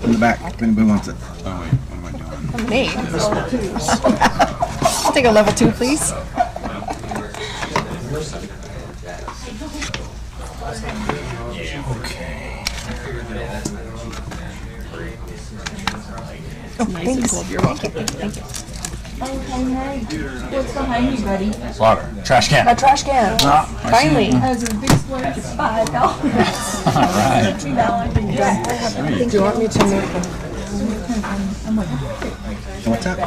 In the back, if anybody wants it. Oh wait, what am I doing? Lemonade. I'll take a level 2, please. Okay. Oh, thanks. You're welcome. Thank you. What's behind you, buddy? Water. Trash can. A trash can. Finally. Has a big splurge of $5. Alright. Do you want me to move? What's up?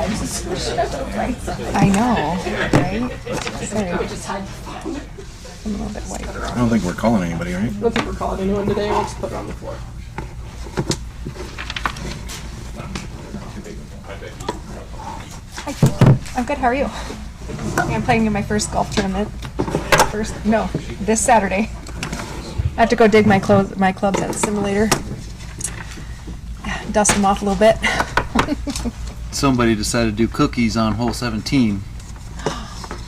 I know, right? Sorry. I'm a little bit white. I don't think we're calling anybody, right? I don't think we're calling anyone today. We'll just put it on the floor. I'm good. How are you? I'm playing in my first golf tournament. This Saturday. I have to go dig my clubs at the simulator. Dust them off a little bit. Somebody decided to do cookies on hole 17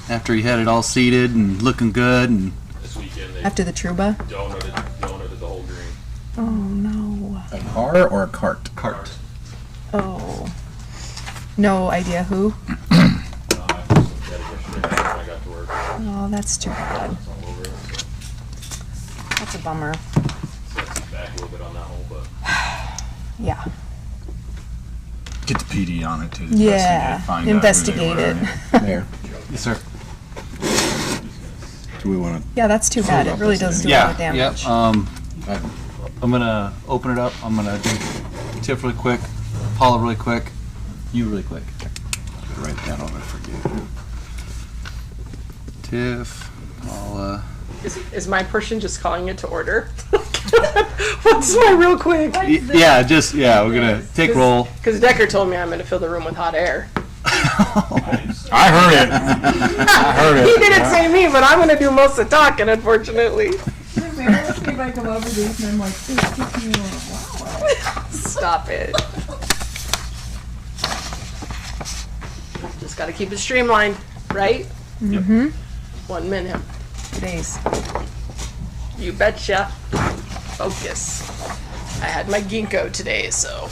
after he had it all seated and looking good, and This weekend they After the Truba. donated the whole green. Oh no. A car or a cart? cart. Oh. No idea who. I just had it yesterday when I got to work. Oh, that's too bad. It's all over it. That's a bummer. Sets it back a little bit on that hole, but Yeah. Get the PD on it too. Yeah. Find Investigate out it. who they were. There. Yes, sir. Do we want Yeah, that's too bad. It really does do a lot of damage. to? I'm gonna open it up. I'm gonna do Tiff really quick, Paula really quick, you really quick. Write that on. I forget. Tiff, Paula. Is my person just calling it to order? What's my real quick? We're gonna take roll. Because Decker told me I'm going to fill the room with hot air. I heard it. I heard He it. didn't say me, but I'm going to do most of the talking, unfortunately. Let's see if I come over these and I'm like, "Ooh, kick me wow." Stop it. Just got to keep it streamlined, right? Mm-hmm. 1 minute. Today's. You betcha. Focus. I had my ginkgo today, so.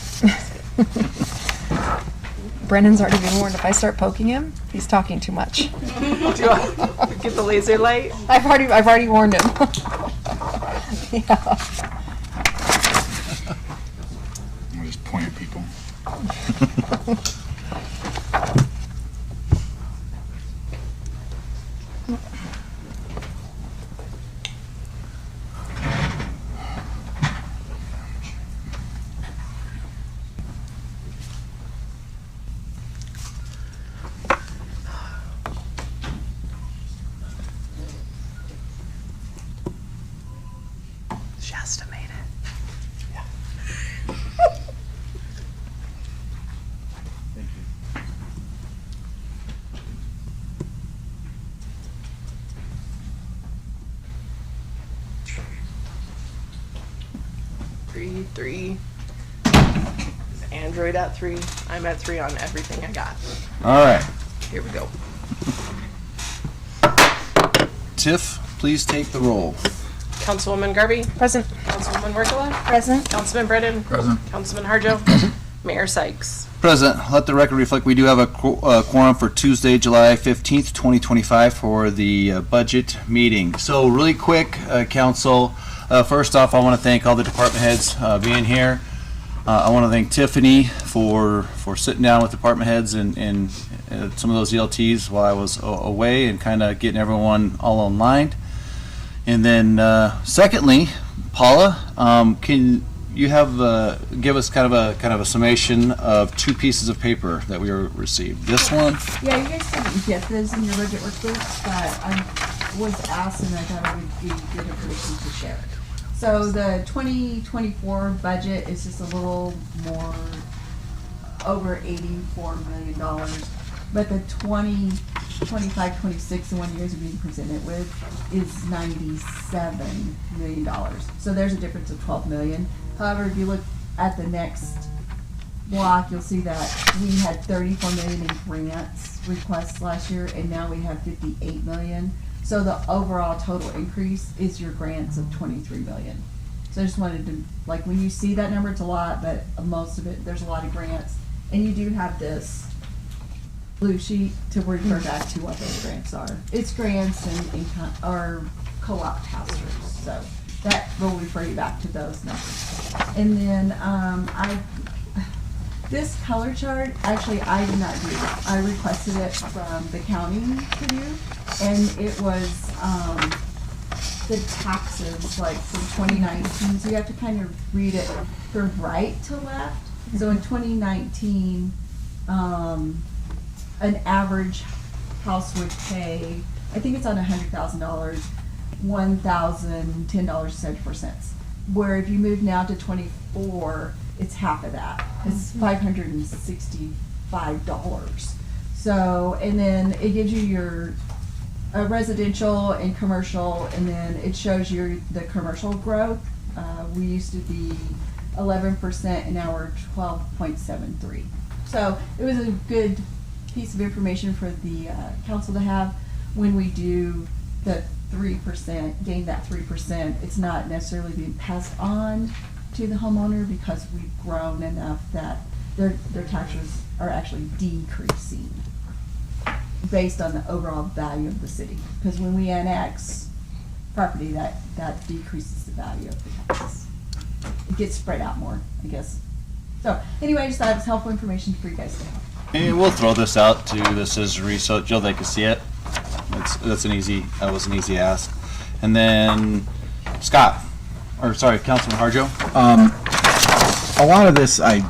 Brennan's already been warned if I start poking him, he's talking too much. Do I get the laser light? I've already warned him. Yeah. I'm just point at people. Shasta made it. Three. Android at 3. I'm at 3 on everything I got. All right, Here we go. Tiff, please take the roll. Councilwoman Garvey, Present. Councilwoman Workala, Present. Councilman Brennan, Present. Councilman Harjo, Mayor Sykes. Present. Let the record reflect we do have a quorum for Tuesday, July 15th, 2025 for the budget meeting. So really quick, council, first off, I want to thank all the department heads being here. I want to thank Tiffany for sitting down with department heads and some of those ELTs while I was away and kind of getting everyone all online. And then secondly, Paula, can you have give us kind of a summation of 2 pieces of paper that we received? This one. Yeah, you guys didn't get this in your budget workbooks, but I was asked and I thought it would be good information to share. So the 2024 budget is just a little more over $84 million, but the 2025, 26, the one you guys are being presented with, is $97 million. So there's a difference of $12 million. However, if you look at the next block, you'll see that we had $34 million in grants requests last year, and now we have $58 million. So the overall total increase is your grants of $23 million. So I just wanted to, like, when you see that number, it's a lot, but most of it, there's a lot of grants. And you do have this blue sheet to refer back to what those grants are. It's grants and or co-op pass-throughs, so that will refer you back to those numbers. And then, this color chart, actually, I did not do. I requested it from the county to do, and it was, the taxes, like, from 2019, so you have to kind of read it from right to left. So in 2019, an average house would pay, I think it's on $100,000, $1,010.74. Where if you move now to 24, it's half of that. It's $565. So, and then it gives you your residential and commercial, and then it shows you the commercial growth. We used to be 11%, and now we're 12.73. So it was a good piece of information for the council to have when we do the 3%, gain that 3%. It's not necessarily being passed on to the homeowner because we've grown enough that their taxes are actually decreasing based on the overall value of the city. Because when we annex property, that decreases the value of the taxes. It gets spread out more, I guess. So anyway, I just thought it was helpful information for you guys to have. And we'll throw this out to the citizenry so Jill, they can see it. That was an easy ask. And then Councilman Harjo. A lot of this, I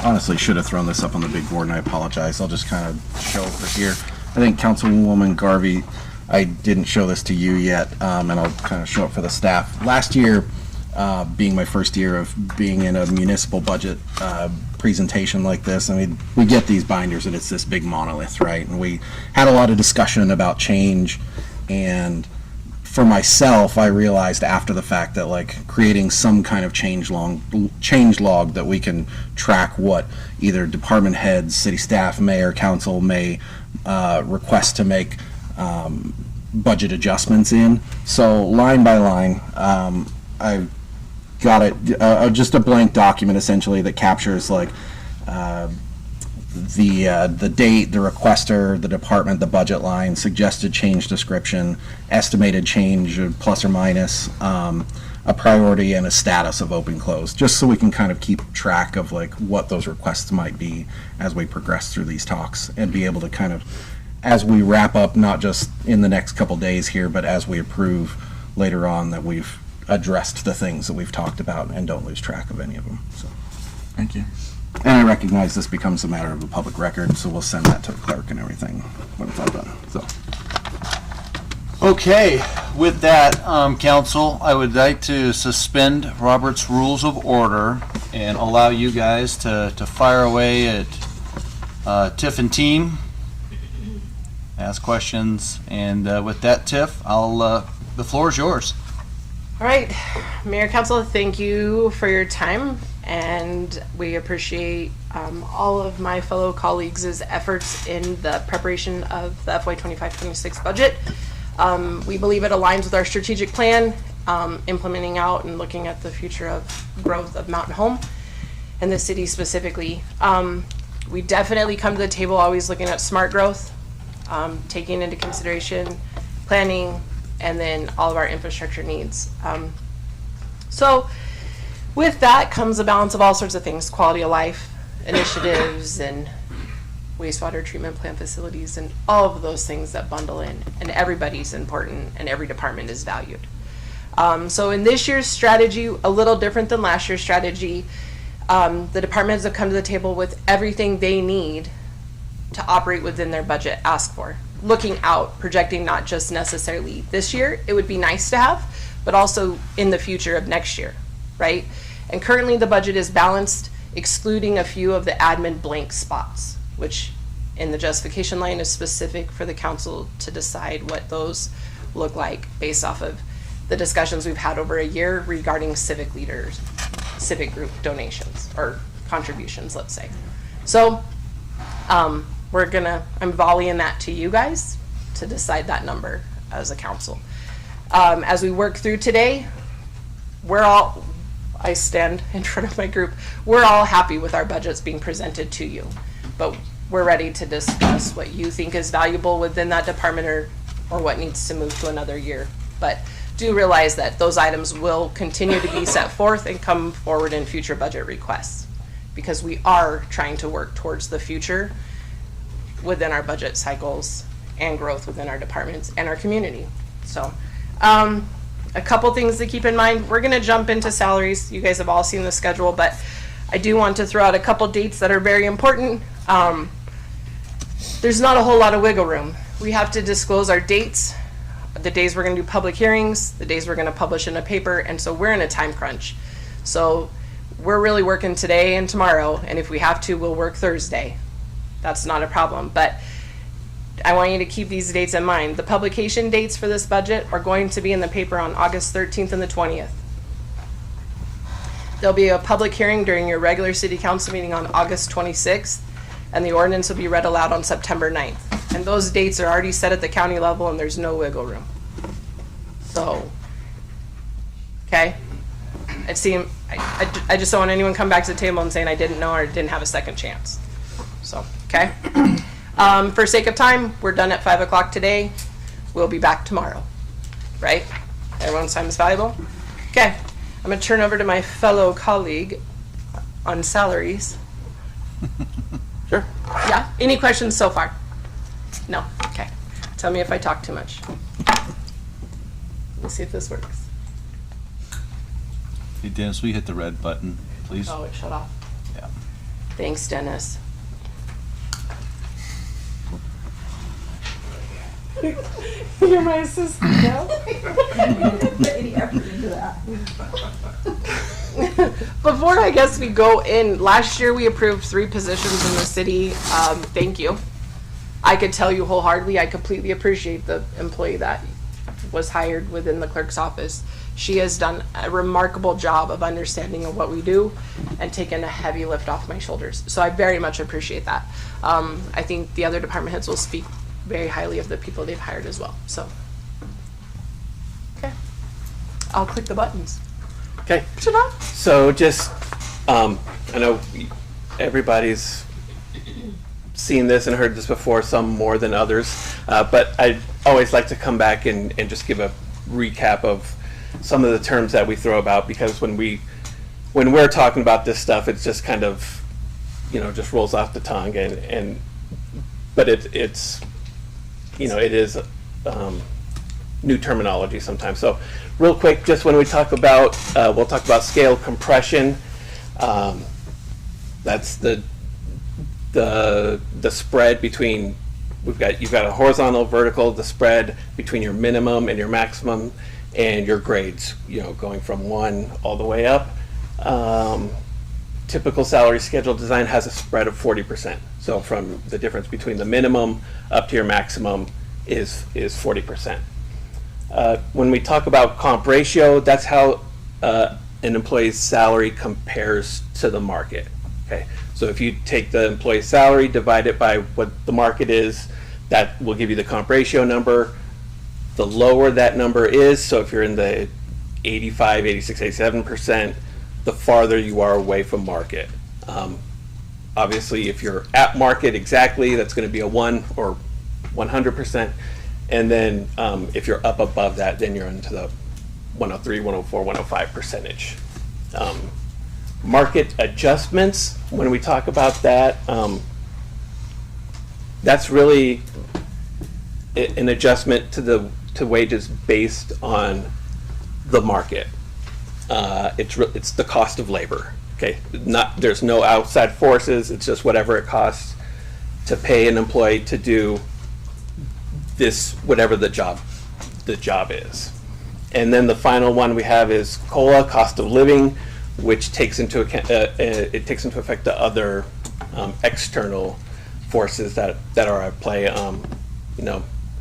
honestly should have thrown this up on the big board, and I apologize. I'll just kind of show over here. I think Councilwoman Garvey, I didn't show this to you yet, and I'll kind of show it for the staff. Last year, being my first year of being in a municipal budget presentation like this, I mean, we get these binders and it's this big monolith, right? And we had a lot of discussion about change, and for myself, I realized after the fact that like creating some kind of change log that we can track what either department heads, city staff, mayor, council may request to make budget adjustments in. So line by line, I've got it, just a blank document essentially that captures like the date, the requester, the department, the budget line, suggested change description, estimated change plus or minus, a priority, and a status of open close, just so we can kind of keep track of like what those requests might be as we progress through these talks, and be able to kind of, as we wrap up, not just in the next couple days here, but as we approve later on, that we've addressed the things that we've talked about and don't lose track of any of them. So, Thank you. and I recognize this becomes a matter of a public record, so we'll send that to the clerk and everything when it's all done. So, Okay, with that, council, I would like to suspend Robert's Rules of Order and allow you guys to fire away at Tiff and team, ask questions, and with that, Tiff, the floor is yours. All right, Mayor, Council, thank you for your time, and we appreciate all of my fellow colleagues' efforts in the preparation of the FY 25-26 budget. We believe it aligns with our strategic plan, implementing out and looking at the future of growth of Mountain Home and the city specifically. We definitely come to the table always looking at smart growth, taking into consideration planning, and then all of our infrastructure needs. So with that comes a balance of all sorts of things, quality of life initiatives and wastewater treatment plant facilities and all of those things that bundle in, and everybody's important and every department is valued. So in this year's strategy, a little different than last year's strategy, the departments have come to the table with everything they need to operate within their budget asked for. Looking out, projecting not just necessarily this year, it would be nice to have, but also in the future of next year, right? And currently the budget is balanced, excluding a few of the admin blank spots, which in the justification line is specific for the council to decide what those look like based off of the discussions we've had over a year regarding civic leaders, civic group donations or contributions, let's say. So I'm volleying that to you guys to decide that number as a council. As we work through today, I stand in front of my group. We're all happy with our budgets being presented to you, but we're ready to discuss what you think is valuable within that department or what needs to move to another year. But do realize that those items will continue to be set forth and come forward in future budget requests, because we are trying to work towards the future within our budget cycles and growth within our departments and our community. So a couple things to keep in mind. We're going to jump into salaries. You guys have all seen the schedule, but I do want to throw out a couple dates that are very important. There's not a whole lot of wiggle room. We have to disclose our dates, the days we're going to do public hearings, the days we're going to publish in a paper, and so we're in a time crunch. So we're really working today and tomorrow, and if we have to, we'll work Thursday. That's not a problem, but I want you to keep these dates in mind. The publication dates for this budget are going to be in the paper on August 13th and the 20th. There'll be a public hearing during your regular city council meeting on August 26th, and the ordinance will be read aloud on September 9th. And those dates are already set at the county level, and there's no wiggle room. So, okay? I just don't want anyone come back to the table and saying I didn't know or didn't have a second chance. So, okay? For sake of time, we're done at 5 o'clock today. We'll be back tomorrow, right? Everyone's time is valuable? Okay, I'm gonna turn over to my fellow colleague on salaries. Sure. Yeah, any questions so far? No, okay. Tell me if I talk too much. Let me see if this works. Hey, Dennis, will you hit the red button, please? Oh, it shut off. Yeah. Thanks, Dennis. You're my assistant now? Any effort into that. Before I guess we go in, last year we approved 3 positions in the city. Thank you. I could tell you wholeheartedly, I completely appreciate the employee that was hired within the clerk's office. She has done a remarkable job of understanding of what we do and taken a heavy lift off my shoulders. So I very much appreciate that. I think the other department heads will speak very highly of the people they've hired as well. So, okay. I'll click the buttons. Okay, Ta-da! so just, I know everybody's seen this and heard this before, some more than others, but I always like to come back and just give a recap of some of the terms that we throw about, because when we're talking about this stuff, it's just kind of, just rolls off the tongue, but it's it is new terminology sometimes. So real quick, just when we talk about, we'll talk about scale compression. That's the spread between, you've got a horizontal, vertical, the spread between your minimum and your maximum and your grades, going from 1 all the way up. Typical salary schedule design has a spread of 40%. So from the difference between the minimum up to your maximum is 40%. When we talk about comp ratio, that's how an employee's salary compares to the market. Okay, so if you take the employee's salary, divide it by what the market is, that will give you the comp ratio number. The lower that number is, so if you're in the 85, 86, 87%, the farther you are away from market. Obviously, if you're at market exactly, that's going to be a 1 or 100%. And then if you're up above that, then you're into the 103, 104, 105 percentage. Market adjustments, when we talk about that, that's really an adjustment to wages based on the market. It's the cost of labor. Okay, there's no outside forces. It's just whatever it costs to pay an employee to do this, whatever the job is. And then the final one we have is COLA, cost of living, which takes into account effect the other external forces that are at play.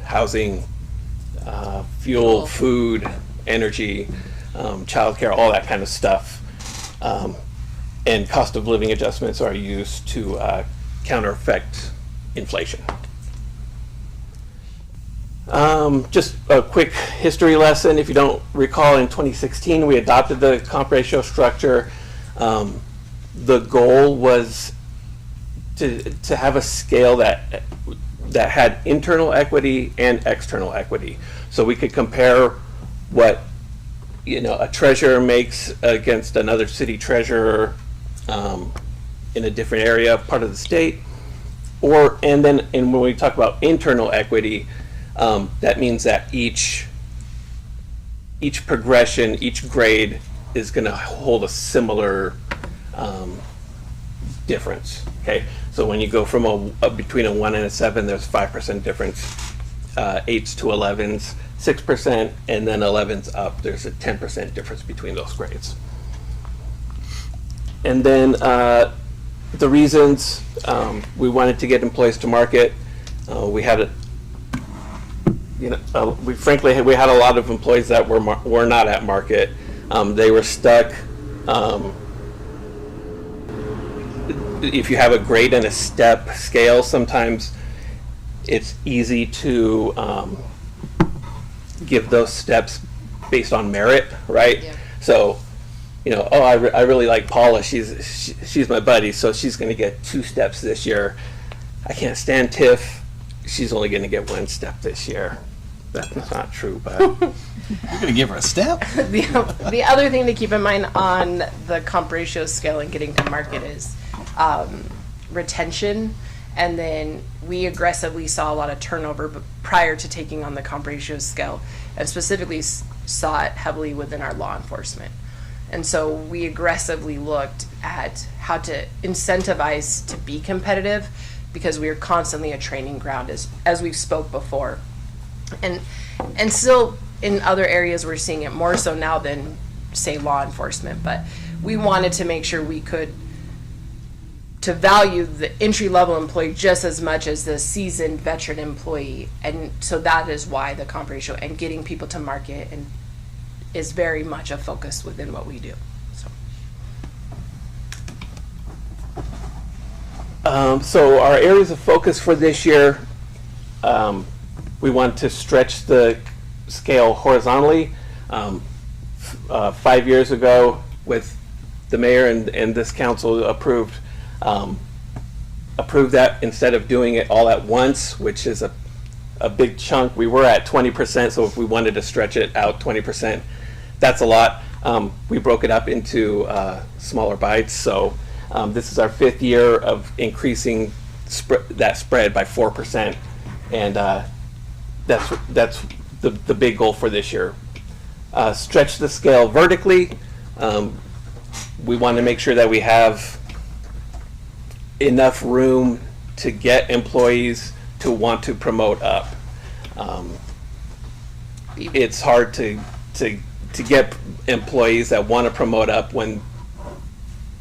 Housing, fuel, food, energy, childcare, all that kind of stuff. And cost of living adjustments are used to counter effect inflation. Just a quick history lesson. If you don't recall, in 2016, we adopted the comp ratio structure. The goal was to have a scale that had internal equity and external equity, so we could compare what a treasurer makes against another city treasurer in a different area, part of the state, and when we talk about internal equity, that means that each progression, each grade is going to hold a similar difference. Okay, so when you go from between a 1 and a 7, there's 5% difference. 8s to 11s, 6%, and then 11s up, there's a 10% difference between those grades. And then the reasons we wanted to get employees to market, we had we had a lot of employees that were not at market. They were stuck. If you have a grade and a step scale, sometimes it's easy to give those steps based on merit, right? Yeah. So, I really like Paula. She's my buddy, so she's going to get 2 steps this year. I can't stand Tiff. She's only going to get 1 step this year. That's not true, but You're going to give her a step? The other thing to keep in mind on the comp ratio scale and getting to market is retention. And then we aggressively saw a lot of turnover prior to taking on the comp ratio scale, and specifically saw it heavily within our law enforcement. And so we aggressively looked at how to incentivize to be competitive, because we are constantly a training ground, as we've spoke before. And still in other areas we're seeing it more so now than, say, law enforcement. But we wanted to make sure we could to value the entry-level employee just as much as the seasoned veteran employee. And so that is why the comp ratio and getting people to market and is very much a focus within what we do. So our areas of focus for this year, we want to stretch the scale horizontally. 5 years ago, with the mayor and this council approved that instead of doing it all at once, which is a big chunk. We were at 20%, so if we wanted to stretch it out 20%, that's a lot. We broke it up into smaller bites, so this is our 5th year of increasing that spread by 4%, and that's the big goal for this year. Stretch the scale vertically. We want to make sure that we have enough room to get employees to want to promote up. It's hard to get employees that want to promote up when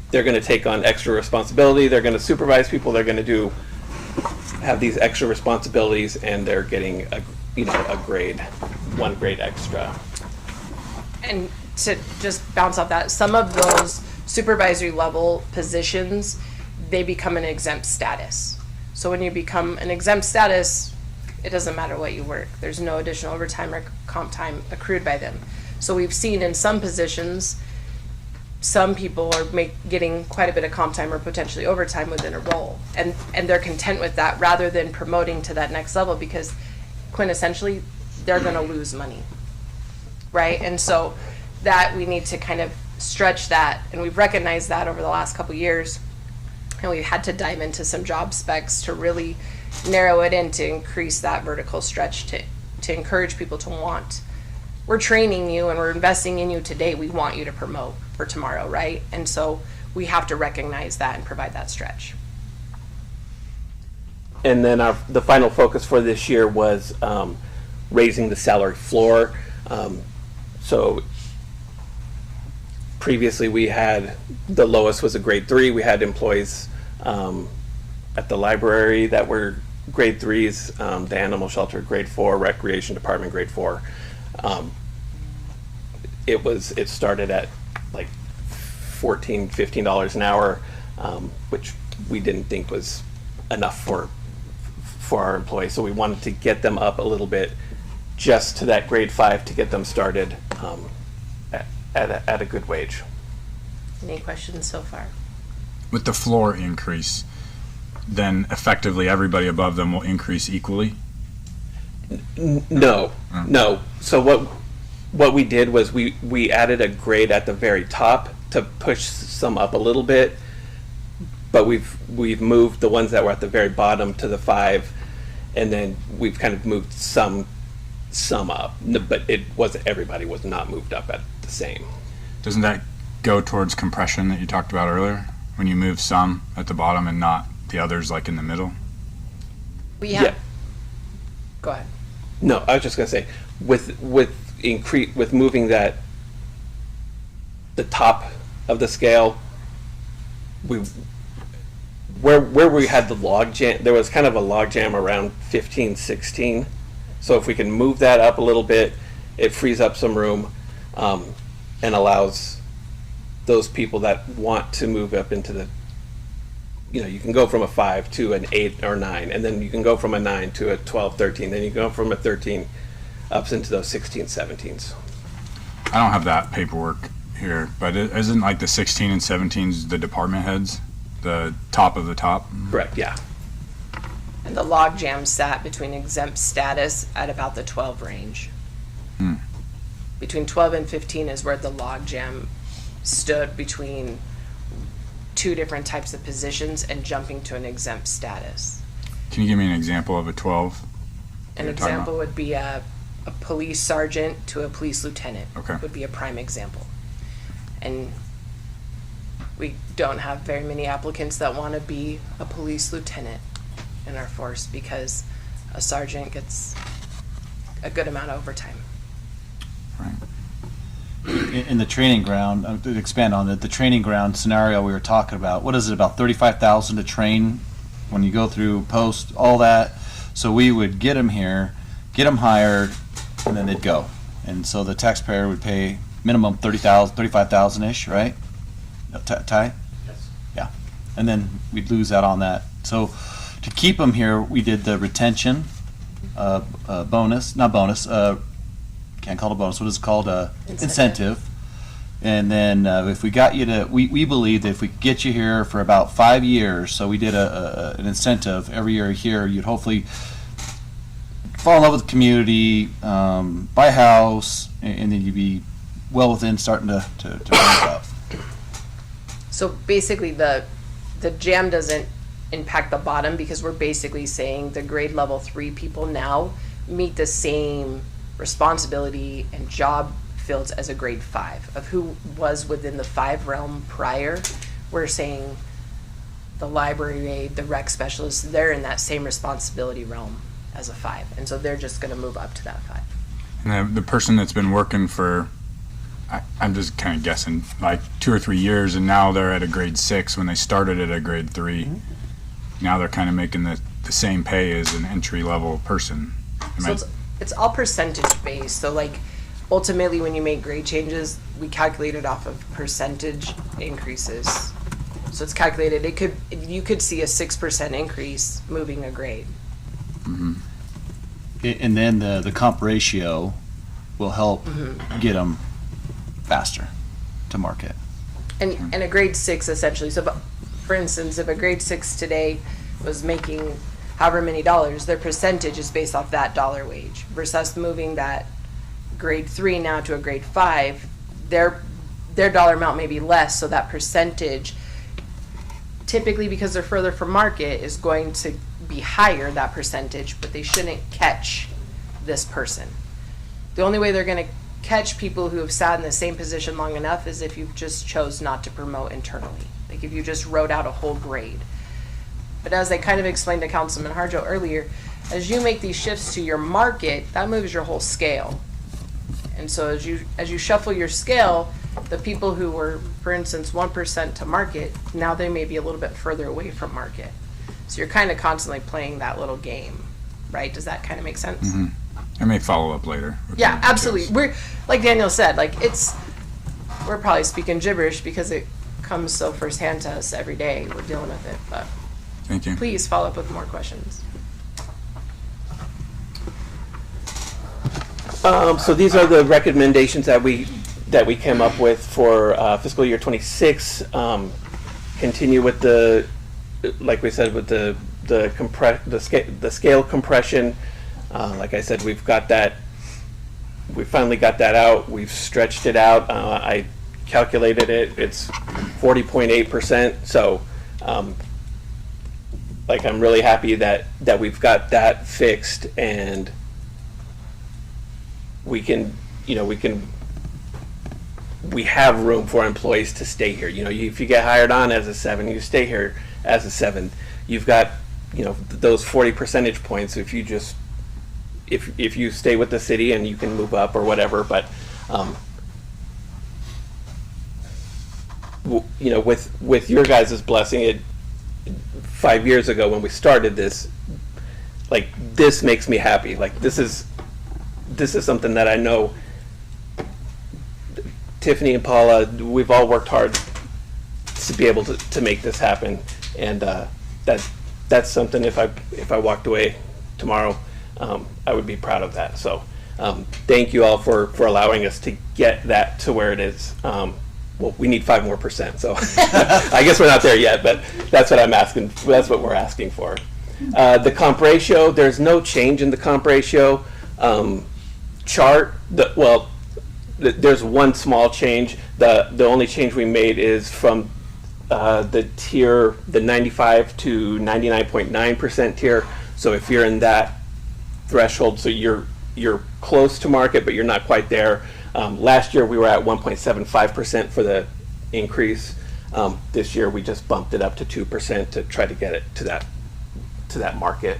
they're going to take on extra responsibility. They're going to supervise people. They're going to have these extra responsibilities, and they're getting a grade, 1 grade extra. And to just bounce off that, some of those supervisory level positions, they become an exempt status. So when you become an exempt status, it doesn't matter what you work. There's no additional overtime or comp time accrued by them. So we've seen in some positions, some people are getting quite a bit of comp time or potentially overtime within a role, and they're content with that rather than promoting to that next level, because quintessentially they're going to lose money, right? And so that we need to kind of stretch that, and we've recognized that over the last couple years, and we've had to dive into some job specs to really narrow it in to increase that vertical stretch to encourage people to want. We're training you and we're investing in you today. We want you to promote for tomorrow, right? And so we have to recognize that and provide that stretch. And then the final focus for this year was raising the salary floor. So previously we had, the lowest was a grade 3. We had employees at the library that were grade 3s, the animal shelter grade 4, recreation department grade 4. It started at like $14, $15 an hour, which we didn't think was enough for our employees. So we wanted to get them up a little bit just to that grade 5 to get them started at a good wage. Any questions so far? With the floor increase, then effectively everybody above them will increase equally? No, no. So what we did was we added a grade at the very top to push some up a little bit, but we've moved the ones that were at the very bottom to the 5, and then we've kind of moved some up. But everybody was not moved up at the same. Doesn't that go towards compression that you talked about earlier? When you move some at the bottom and not the others like in the middle? We have. Yeah. Go ahead. No, I was just gonna say, with moving the top of the scale, where we had the log jam, there was kind of a log jam around 15, 16. So if we can move that up a little bit, it frees up some room, and allows those people that want to move up into the, you can go from a 5 to an 8 or 9, and then you can go from a 9 to a 12, 13, then you go from a 13 up into those 16, 17s. I don't have that paperwork here, but isn't like the 16 and 17s the department heads? The top of the top? Correct, yeah. And the log jam sat between exempt status at about the 12 range. Between 12 and 15 is where the log jam stood between two different types of positions and jumping to an exempt status. Can you give me an example of a 12? An You're talking example would be a police sergeant to a police lieutenant. Okay. Would be a prime example. And we don't have very many applicants that want to be a police lieutenant in our force because a sergeant gets a good amount of overtime. Right. In the training ground, to expand on it, the training ground scenario we were talking about, what is it, about 35,000 to train when you go through post, all that? So we would get them here, get them hired, and then they'd go. And so the taxpayer would pay minimum 35,000-ish, right? Ty? Yes. Yeah. And then we'd lose out on that. So to keep them here, we did the retention bonus, not bonus, can't call it a bonus, what is it called? Incentive. And then if we got you to, we believe that if we get you here for about 5 years, so we did an incentive every year here, you'd hopefully fall in love with the community, buy a house, and then you'd be well within starting to ramp up. So basically the jam doesn't impact the bottom because we're basically saying the grade level 3 people now meet the same responsibility and job fields as a grade 5 of who was within the 5 realm prior. We're saying the library aide, the rec specialist, they're in that same responsibility realm as a 5. And so they're just going to move up to that 5. And the person that's been working for, I'm just kind of guessing, like 2 or 3 years, and now they're at a grade 6 when they started at a grade 3. Mm-hmm. Now they're kind of making the same pay as an entry level person. So it's all percentage based. So like ultimately when you make grade changes, we calculate it off of percentage increases. So it's calculated, you could see a 6% increase moving a grade. And then the comp ratio will help get them faster to market. And a grade 6 essentially, so for instance, if a grade 6 today was making however many dollars, their percentage is based off that dollar wage. Versus us moving that grade 3 now to a grade 5, their dollar amount may be less, so that percentage, typically because they're further from market, is going to be higher, that percentage, but they shouldn't catch this person. The only way they're going to catch people who have sat in the same position long enough is if you just chose not to promote internally. Like if you just wrote out a whole grade. But as I kind of explained to Councilman Harjo earlier, as you make these shifts to your market, that moves your whole scale. And so as you shuffle your scale, the people who were, for instance, 1% to market, now they may be a little bit further away from market. So you're kind of constantly playing that little game, right? Does that kind of make sense? I may follow up later. with Yeah, more absolutely. details. We're, like Daniel said, like we're probably speaking gibberish because it comes so firsthand to us every day. We're dealing with it, but Thank you. please follow up with more questions. So these are the recommendations that we came up with for fiscal year '26. Continue with like we said, with the scale compression. Like I said, we've got that. We finally got that out. We've stretched it out. I calculated it. It's 40.8%. So, like, I'm really happy that we've got that fixed, and we have room for employees to stay here. If you get hired on as a 7, you stay here as a 7. You've got, those 40 percentage points if you stay with the city, and you can move up or whatever. But, with your guys' blessing, 5 years ago when we started this, like, this makes me happy. Like, this is something that I know Tiffany and Paula, we've all worked hard to be able to make this happen, and that's something. If I walked away tomorrow, I would be proud of that. So thank you all for allowing us to get that to where it is. Well, we need 5% more, so I guess we're not there yet, but that's what I'm asking. That's what we're asking for. The comp ratio, there's no change in the comp ratio chart. There's one small change. The only change we made is from the tier, the 95 to 99.9% tier. So if you're in that threshold, so you're close to market, but you're not quite there. Last year we were at 1.75% for the increase. This year we just bumped it up to 2% to try to get it to that market.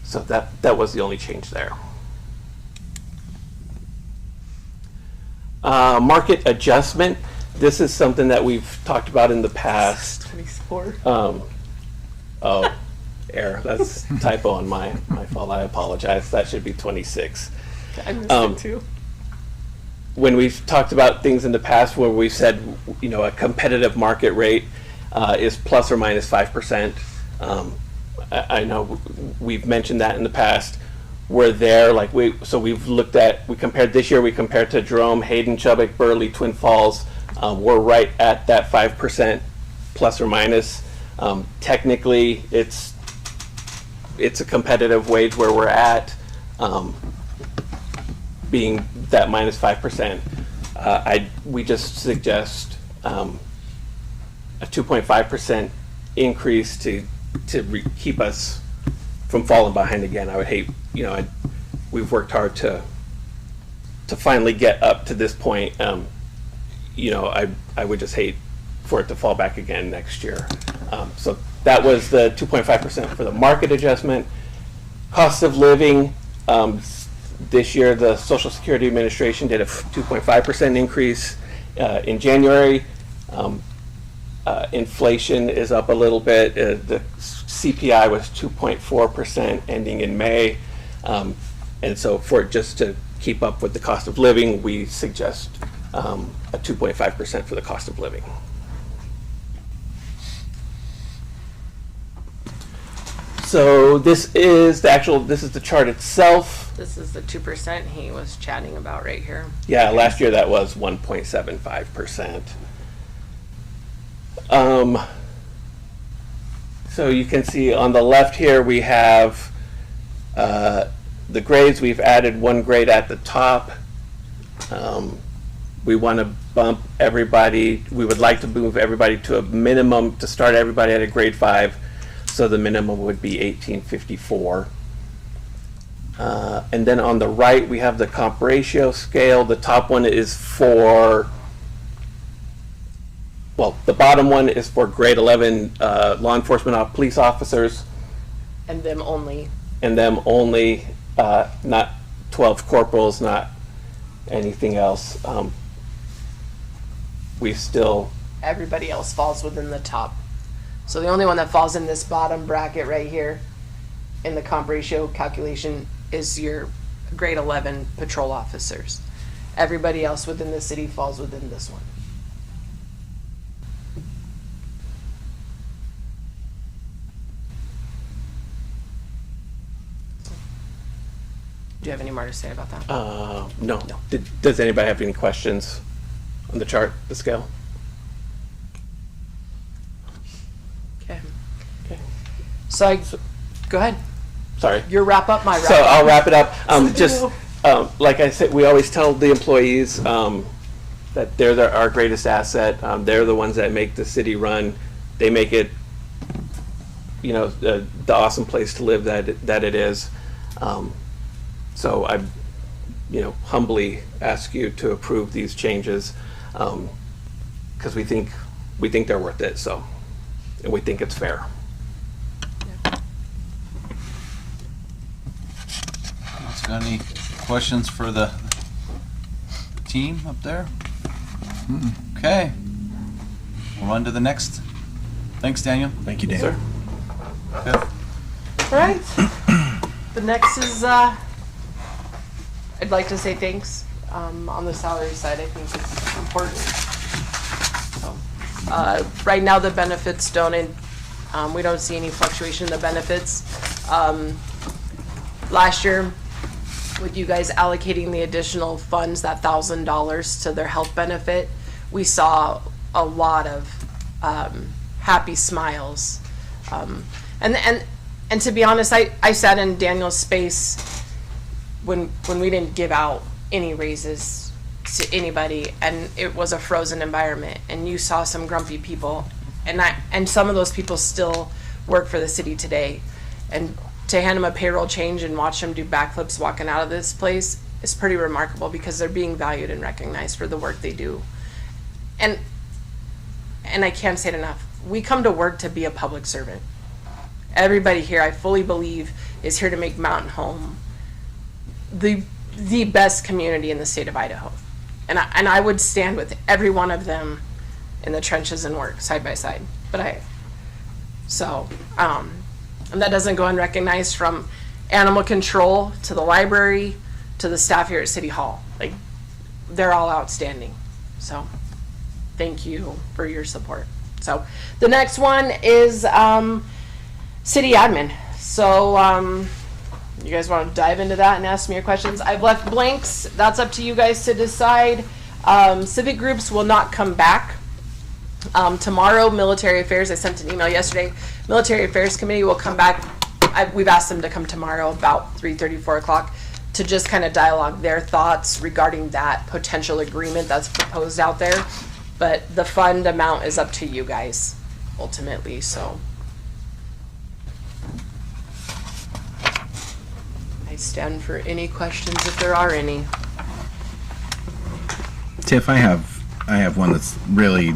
So that was the only change there. Market adjustment. This is something that we've talked about in the past. 24. Error. That's typo on my fault. I apologize. That should be 26. I missed it too. When we've talked about things in the past where we've said, a competitive market rate is plus or minus 5%. I know we've mentioned that in the past. We're there, we compared this year, we compared to Jerome, Hayden, Chubbuck, Burley, Twin Falls. We're right at that 5% plus or minus. Technically, it's a competitive wage where we're at, being that minus 5%. We just suggest a 2.5% increase to keep us from falling behind again. I would hate, we've worked hard to finally get up to this point. I would just hate for it to fall back again next year. So that was the 2.5% for the market adjustment. Cost of living, this year the Social Security Administration did a 2.5% increase in January. Inflation is up a little bit. The CPI was 2.4% ending in May. And so just to keep up with the cost of living, we suggest a 2.5% for the cost of living. So this is the chart itself. This is the 2% he was chatting about right here. Yeah, last year that was 1.75%. So you can see on the left here we have the grades. We've added one grade at the top. We want to bump everybody. We would like to move everybody to a minimum, to start everybody at a grade 5. So the minimum would be 1854. And then on the right we have the comp ratio scale. The top one is for, the bottom one is for grade 11 law enforcement police officers. And them only. Not 12 corporals, not anything else. Everybody else falls within the top. So the only one that falls in this bottom bracket right here in the comp ratio calculation is your grade 11 patrol officers. Everybody else within the city falls within this one. Do you have any more to say about that? No. Does anybody have any questions on the chart, the scale? Okay. Okay. So go ahead. Sorry. Your wrap up, my wrap So up. I'll wrap it up. Just like I said, we always tell the employees that they're our greatest asset. They're the ones that make the city run. They make it, the awesome place to live that it is. So I, humbly ask you to approve these changes because we think they're worth it. So, and we think it's fair. Got any questions for the team up there? Okay. We'll run to the next. Thanks, Daniel. Thank you, Dan. Sir? Okay. All right. The next is, I'd like to say thanks. On the salary side, I think it's important. So, right now, the benefits we don't see any fluctuation in the benefits. Last year, with you guys allocating the additional funds, that $1,000 to their health benefit, we saw a lot of happy smiles. And to be honest, I sat in Daniel's space when we didn't give out any raises to anybody, and it was a frozen environment, and you saw some grumpy people, and some of those people still work for the city today, and to hand them a payroll change and watch them do backflips walking out of this place is pretty remarkable because they're being valued and recognized for the work they do. And I can't say it enough. We come to work to be a public servant. Everybody here, I fully believe, is here to make Mountain Home the best community in the state of Idaho. And I would stand with every one of them in the trenches and work side by side. And that doesn't go unrecognized, from animal control to the library to the staff here at City Hall. Like, they're all outstanding. So thank you for your support. So the next one is city admin. So you guys want to dive into that and ask me your questions? I've left blanks. That's up to you guys to decide. Civic groups will not come back. Tomorrow, Military Affairs, I sent an email yesterday. Military Affairs Committee will come back. We've asked them to come tomorrow about 3:30, 4 o'clock to just kind of dialogue their thoughts regarding that potential agreement that's proposed out there. But the fund amount is up to you guys ultimately, so. I stand for any questions if there are any. Tiff, I have one that's really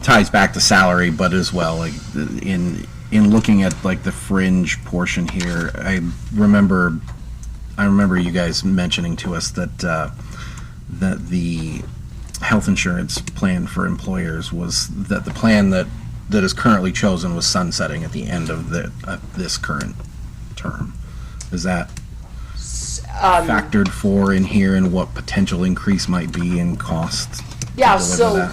ties back to salary, but as well, like in looking at like the fringe portion here, I remember you guys mentioning to us that that the health insurance plan for employers was that the plan that is currently chosen was sunsetting at the end of this current term. Is that factored for in here, and what potential increase might be in cost? Yeah, so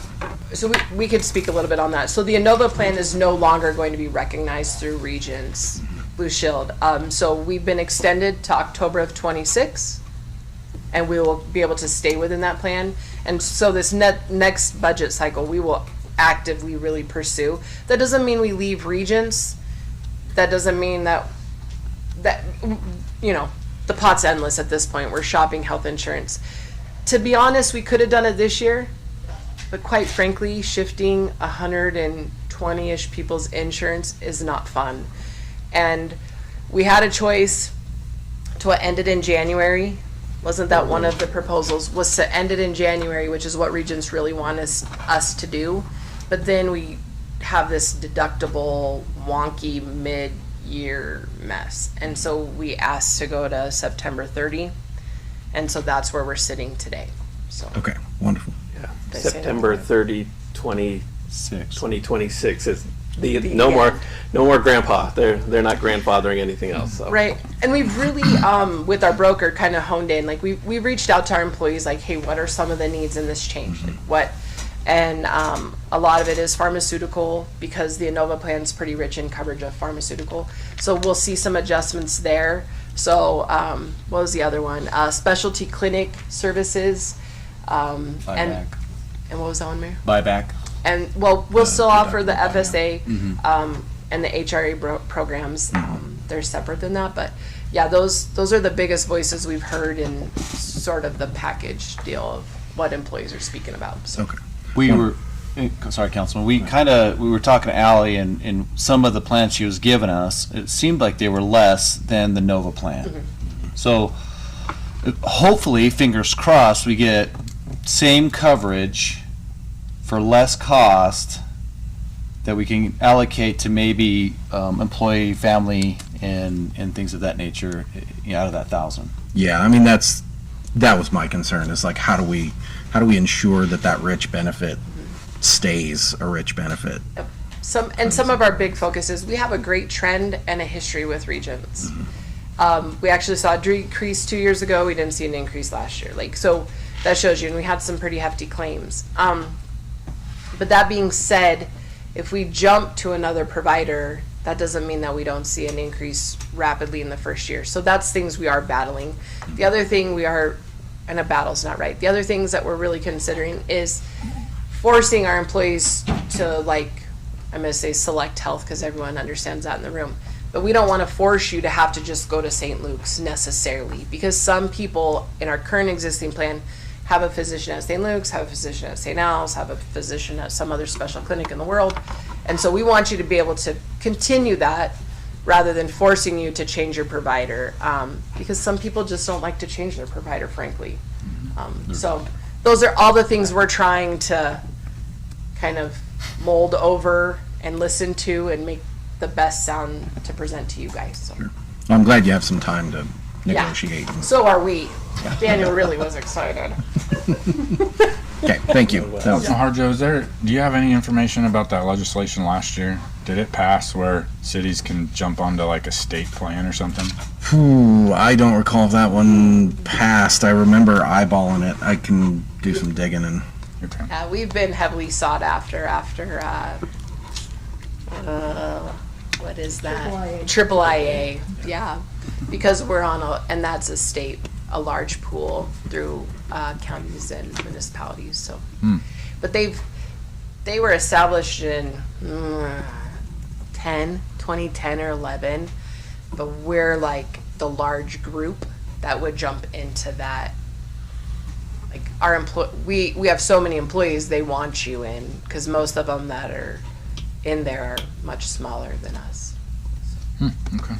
we could speak a little bit on that. So the Inova plan is no longer going to be recognized through Regions Blue Shield. So we've been extended to October of 26, and we will be able to stay within that plan. And so this next budget cycle, we will actively really pursue. That doesn't mean we leave Regions. That doesn't mean that the pot's endless at this point. We're shopping health insurance. To be honest, we could have done it this year, but quite frankly, shifting 120-ish people's insurance is not fun. And we had a choice to end it in January. Wasn't that one of the proposals? Was to end it in January, which is what Regents really want us to do. But then we have this deductible, wonky mid-year mess. And so we asked to go to September 30. And so that's where we're sitting today. So Okay, wonderful. Yeah. Did I say September that? 30, 2026 is The no more grandpa. They're not grandfathering anything else. So. Right. And we've really, with our broker, kind of honed in. Like, we reached out to our employees, like, hey, what are some of the needs in this change? Like, what? And a lot of it is pharmaceutical, because the Inova plan is pretty rich in coverage of pharmaceutical. So we'll see some adjustments there. So, what was the other one? Specialty clinic services. Buyback. And what was that one, Mayor? Buyback. And, well, we'll still offer the deductible FSA, and the HRA programs. They're separate than that, but yeah, those are the biggest voices we've heard in sort of the package deal of what employees are speaking about. So. Okay. We were, sorry, Councilman, we were talking to Ally, and some of the plans she was giving us, it seemed like they were less than the Nova plan. So hopefully, fingers crossed, we get same coverage for less cost that we can allocate to maybe employee, family, and things of that nature, out of that 1,000. Yeah, I mean, that was my concern, is like, how do we ensure that rich benefit stays a rich benefit? Some of our big focuses, we have a great trend and a history with Regents. We actually saw a decrease 2 years ago. We didn't see an increase last year. So that shows you, and we had some pretty hefty claims. But that being said, if we jump to another provider, that doesn't mean that we don't see an increase rapidly in the first year. So that's things we are battling. The other thing we are, and a battle's not right. The other things that we're really considering is forcing our employees to, like, I'm going to say select health because everyone understands that in the room. But we don't want to force you to have to just go to St. Luke's necessarily, because some people in our current existing plan have a physician at St. Luke's, have a physician at St. Al's, have a physician at some other special clinic in the world. And so we want you to be able to continue that rather than forcing you to change your provider, because some people just don't like to change their provider, frankly. So those are all the things we're trying to kind of mold over and listen to and make the best sound to present to you guys. So. Sure. I'm glad you have some time to negotiate. Yeah. So are we. Daniel really was excited. Okay, thank you. That was- Harjo, do you have any information about that legislation last year? Did it pass where cities can jump onto like a state plan or something? Ooh, I don't recall if that one passed. I remember eyeballing it. I can do some digging and. Okay. We've been heavily sought after what is that? Triple IA. Yeah, because we're on and that's a state, a large pool through counties and municipalities. So, but they were established in 2010 or 11, but we're like the large group that would jump into that. Like our we have so many employees, they want you in, because most of them that are in there are much smaller than us. Okay.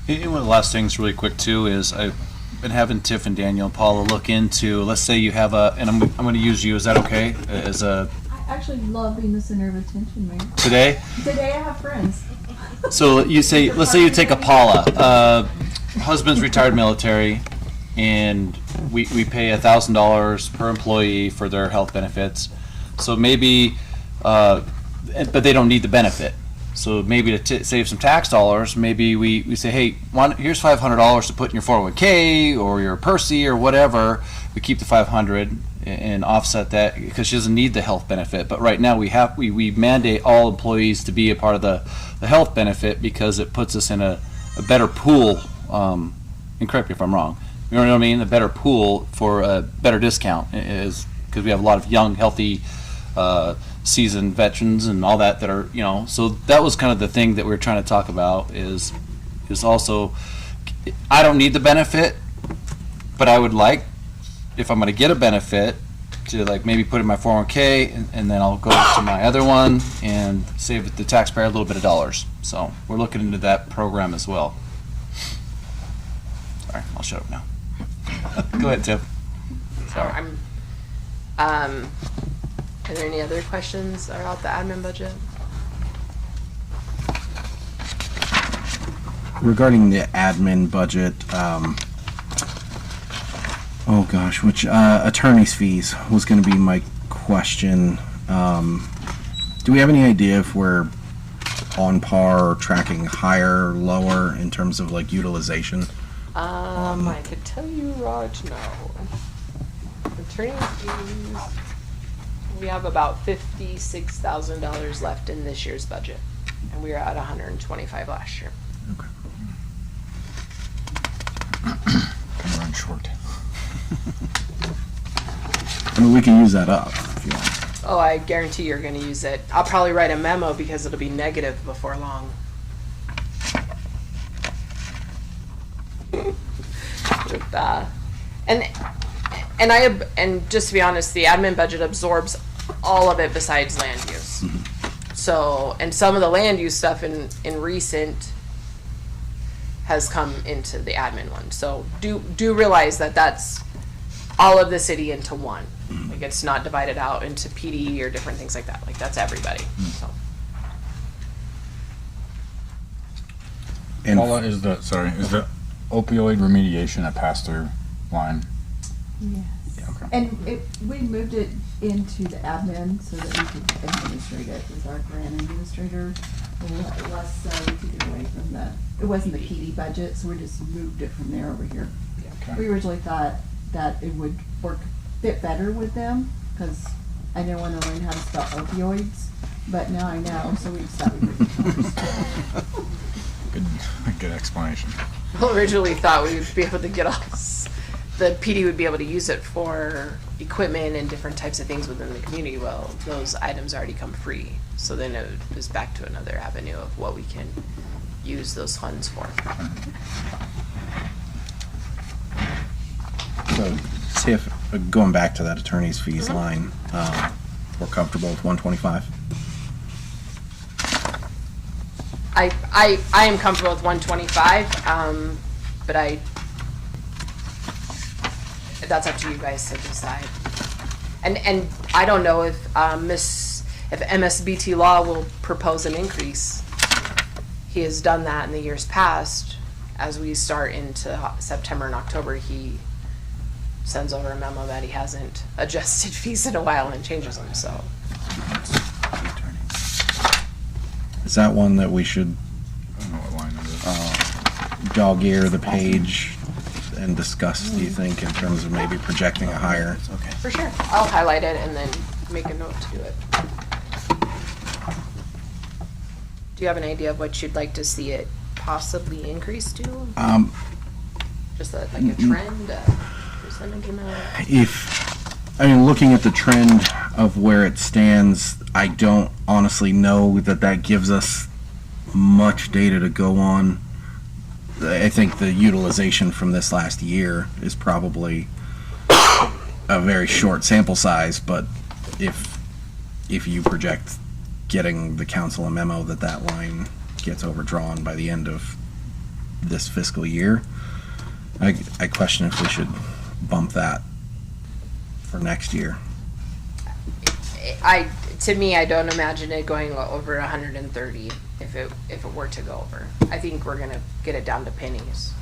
And one of the last things really quick too is I've been having Tiff and Daniel and Paula look into, let's say you have and I'm going to use you, is that okay? As a I actually love being the center of attention, Mayor. today? Today I have friends. So let's say you take a Paula, husband's retired military, and we pay $1,000 per employee for their health benefits. So maybe, but they don't need the benefit. So maybe to save some tax dollars, maybe we say, hey, here's $500 to put in your 401k or your Percy or whatever. We keep the $500 and offset that because she doesn't need the health benefit. But right now we mandate all employees to be a part of the health benefit because it puts us in a better pool. And correct me if I'm wrong. You know what I mean? A better pool for a better discount is because we have a lot of young, healthy, seasoned veterans and all that are, so that was kind of the thing that we were trying to talk about is also, I don't need the benefit, but I would like, if I'm going to get a benefit, to like maybe put in my 401k and then I'll go to my other one and save the taxpayer a little bit of dollars. So we're looking into that program as well. Sorry, I'll shut up now. Go ahead, Tiff. Sorry. Are there any other questions about the admin budget? Regarding the admin budget, which attorney's fees was going to be my question. Do we have any idea if we're on par or tracking higher or lower in terms of like utilization? I could tell you right now. Attorney fees, we have about $56,000 left in this year's budget, and we were at $125 last year. Okay. Gonna run short. I mean, we can use that up if you want. Oh, I guarantee you're gonna use it. I'll probably write a memo because it'll be negative before long. With, and just to be honest, the admin budget absorbs all of it besides land use. So, and some of the land use stuff in recent has come into the admin one. So do realize that that's all of the city into one. Like, it's not divided out into PD or different things like that. Like, that's everybody, so. And Paula, is the opioid remediation a pass-through line? Yes. Yeah, okay. And we moved it into the admin so that we could administrate it with our grant administrator. Less so we took it away from it wasn't the PD budget, so we just moved it from there over here. Okay. We originally thought that it would fit better with them, because I didn't want to learn how to spell opioids, but now I know, so we just thought we would. Good explanation. Well, originally thought we would be able to get us, the PD would be able to use it for equipment and different types of things within the community. Well, those items already come free. So then it was back to another avenue of what we can use those funds for. so, see if, going back to that attorney's fees line, we're comfortable with 125? I am comfortable with 125, but that's up to you guys to decide. And I don't know if if MSBT law will propose an increase. He has done that in the years past. As we start into September and October, he sends over a memo that he hasn't adjusted fees in a while and changes them, so. Is that one that we should I don't know what line it is. dog ear the page and discuss, do you think, in terms of maybe projecting a higher? Okay. For sure. I'll highlight it and then make a note to do it. Do you have an idea of what you'd like to see it possibly increase to? Just like a trend, a percentage amount? Looking at the trend of where it stands, I don't honestly know that gives us much data to go on. I think the utilization from this last year is probably a very short sample size, but if you project getting the council a memo that line gets overdrawn by the end of this fiscal year, I question if we should bump that for next year. To me, I don't imagine it going over 130 if it were to go over. I think we're gonna get it down to pennies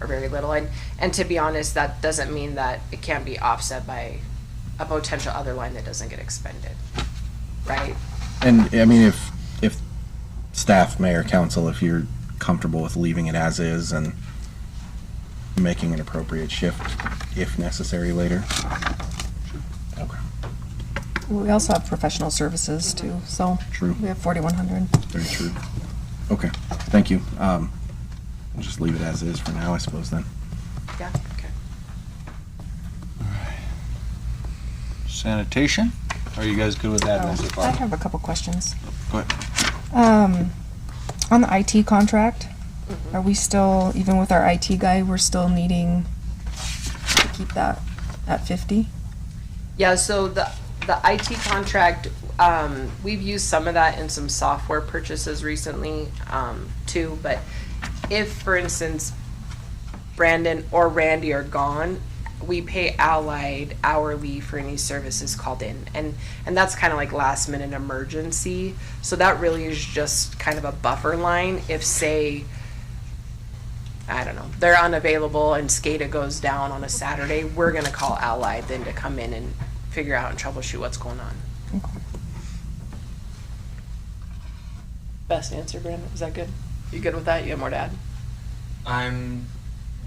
or very little. And to be honest, that doesn't mean that it can't be offset by a potential other line that doesn't get expended, right? And if staff, mayor, council, if you're comfortable with leaving it as is and making an appropriate shift if necessary later. Okay. We also have professional services too, so. True. We have 4,100. Very true. Okay, thank you. We'll just leave it as is for now, I suppose, then. Yeah, okay. Sanitation? Are you guys good with that so I far? have a couple questions. Go ahead. On the IT contract, are we still, even with our IT guy, we're still needing to keep that at 50? Yeah, so the IT contract, we've used some of that in some software purchases recently, too, but if, for instance, Brandon or Randy are gone, we pay Allied hourly for any services called in, and that's kind of like last minute emergency. So that really is just kind of a buffer line. If, say, I don't know, they're unavailable and SCADA goes down on a Saturday, we're gonna call Allied then to come in and figure out and troubleshoot what's going on. Okay. Best answer, Brandon. Is that good? You good with that? You have more to add?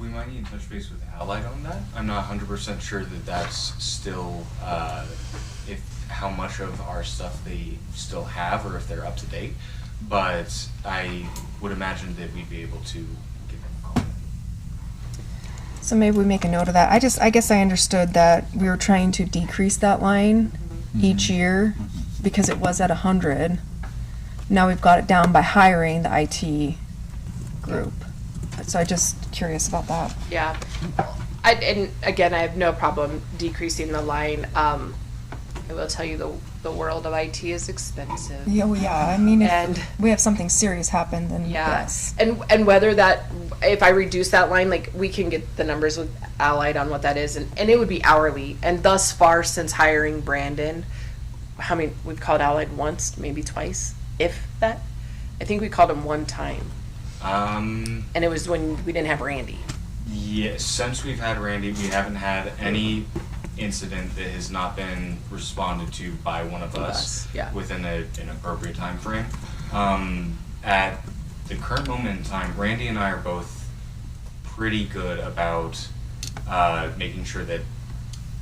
We might need to touch base with Allied on that. I'm not 100% sure that that's still, how much of our stuff they still have or if they're up to date. But I would imagine that we'd be able to give them a call. So maybe we make a note of that. I guess I understood that we were trying to decrease that line each year because it was at 100. Now we've got it down by hiring the IT group. So I just curious about that. Yeah. And again, I have no problem decreasing the line. I will tell you the world of IT is expensive. Yeah, well, yeah. I mean, if And- we have something serious happen, then Yeah. yes. And whether that, if I reduce that line, like we can get the numbers with Allied on what that is, and it would be hourly. And thus far, since hiring Brandon, how many, we've called Allied once, maybe twice, if that. I think we called him one time, and it was when we didn't have Randy. Yes, since we've had Randy, we haven't had any incident that has not been responded to by one of us yeah. within an appropriate time frame. At the current moment in time, Randy and I are both pretty good about making sure that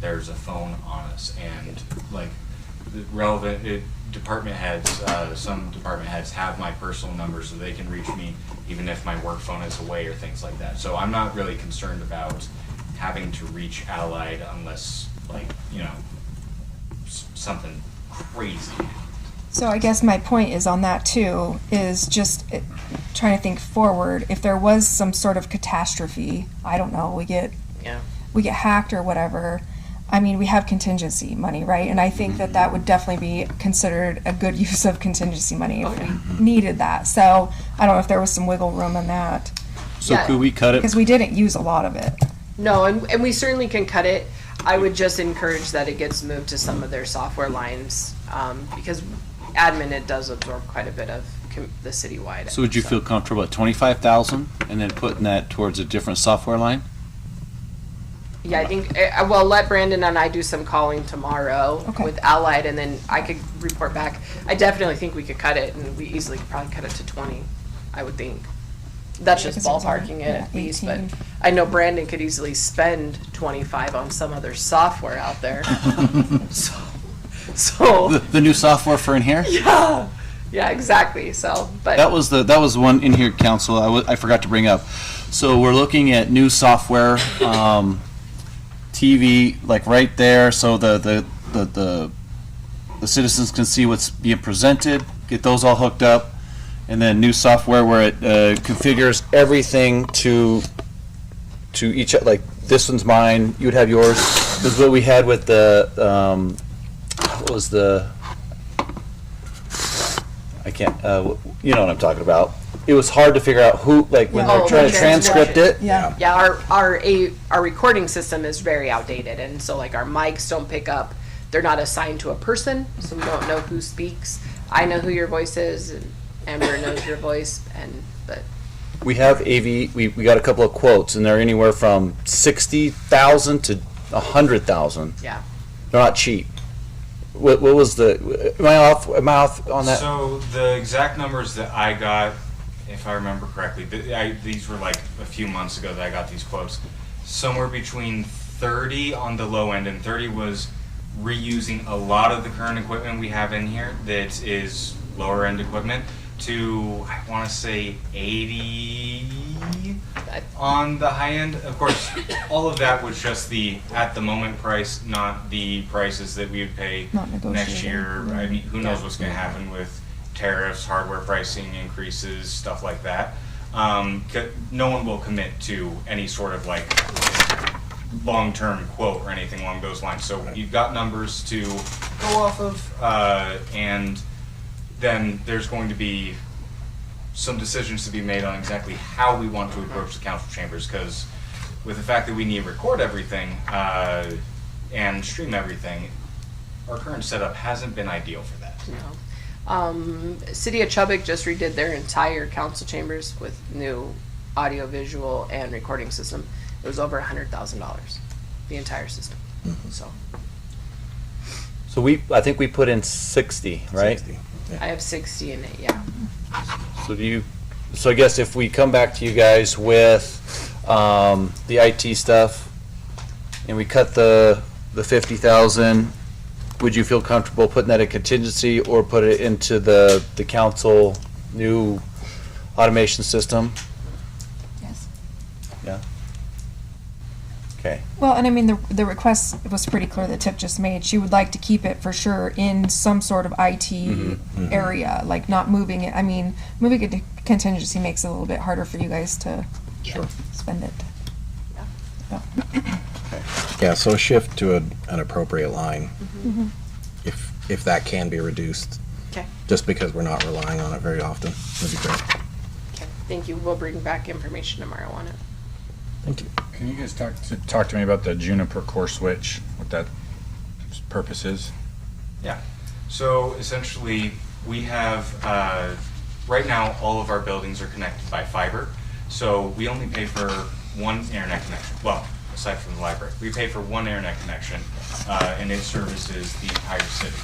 there's a phone on us, and like the relevant department heads, some department heads have my personal number so they can reach me even if my work phone is away or things like that. So I'm not really concerned about having to reach Allied unless, like, you know, something crazy. So I guess my point is on that too, is just trying to think forward. If there was some sort of catastrophe, I don't know, we get hacked or whatever. I mean, we have contingency money, right? And I think that would definitely be considered a good use of contingency money if we needed that. So I don't know if there was some wiggle room in that, So Yeah. could we cut it? because we didn't use a lot of it. No, and we certainly can cut it. I would just encourage that it gets moved to some of their software lines, because admin, it does absorb quite a bit of the citywide. So would you feel comfortable at 25,000 and then putting that towards a different software line? Yeah, I think, well, let Brandon and I do some calling tomorrow Okay. with Allied, and then I could report back. I definitely think we could cut it, and we easily could probably cut it to 20, I would think. That's just Because it's ballparking it yeah, at least, but 18. I know Brandon could easily spend 25 on some other software out there. So, The new software for in here? yeah, exactly, so, but. That was one in here, council, I forgot to bring up. So we're looking at new software, TV, like right there, so the citizens can see what's being presented, get those all hooked up, and then new software where it configures everything to each, like, this one's mine, you would have yours. This is what we had with the, what was the, I can't, you know what I'm talking about. It was hard to figure out who, like, when Yeah. they're trying to transcript it. Yeah. Yeah, our recording system is very outdated, and so like our mics don't pick up. They're not assigned to a person, so we don't know who speaks. I know who your voice is, and Amber knows your voice, but We have AV, we got a couple of quotes, and they're anywhere from 60,000 to 100,000. yeah. They're not cheap. What was the, am I off on that? So the exact numbers that I got, if I remember correctly, these were like a few months ago that I got these quotes. Somewhere between 30 on the low end, and 30 was reusing a lot of the current equipment we have in here that is lower end equipment, to, I want to say 80 on the high end. Of course, all of that was just the at the moment price, not the prices that we would pay Not next negotiated. year. I mean, who knows what's going to happen with tariffs, hardware pricing increases, stuff like that. No one will commit to any sort of like long-term quote or anything along those lines. So you've got numbers to go off of, and then there's going to be some decisions to be made on exactly how we want to approach the council chambers, because with the fact that we need to record everything and stream everything, our current setup hasn't been ideal for that. City of Chubbuck just redid their entire council chambers with new audio, visual, and recording system. It was over $100,000, the entire system. So So I think we put in 60, right? 60. I have 60 in it, yeah. So I guess if we come back to you guys with the IT stuff, and we cut the 50,000, would you feel comfortable putting that in contingency or put it into the council new automation system? Yes. Yeah. Okay. Well, and I mean, the request was pretty clear that Tip just made. She would like to keep it for sure in some sort of IT area, like not moving it. I mean, moving it to contingency makes it a little bit harder for you guys to spend it. Yeah, so a shift to an appropriate line, if that can be reduced, Okay. just because we're not relying on it very often, would be great. Okay. Thank you. We'll bring back information tomorrow on it. Thank you. Can you guys talk to me about the Juniper core switch, what that purpose is? Yeah. So essentially, we have, right now, all of our buildings are connected by fiber. So we only pay for one internet connection. Well, aside from the library, we pay for one internet connection, and it services the entire city.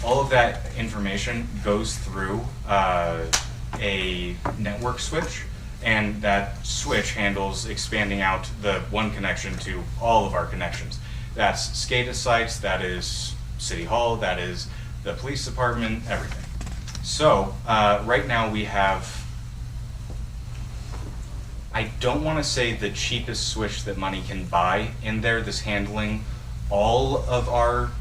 All of that information goes through a network switch, and that switch handles expanding out the one connection to all of our connections. That's SCADA sites, that is City Hall, that is the police department, everything. So right now we have, I don't want to say the cheapest switch that money can buy in there that's handling all of our,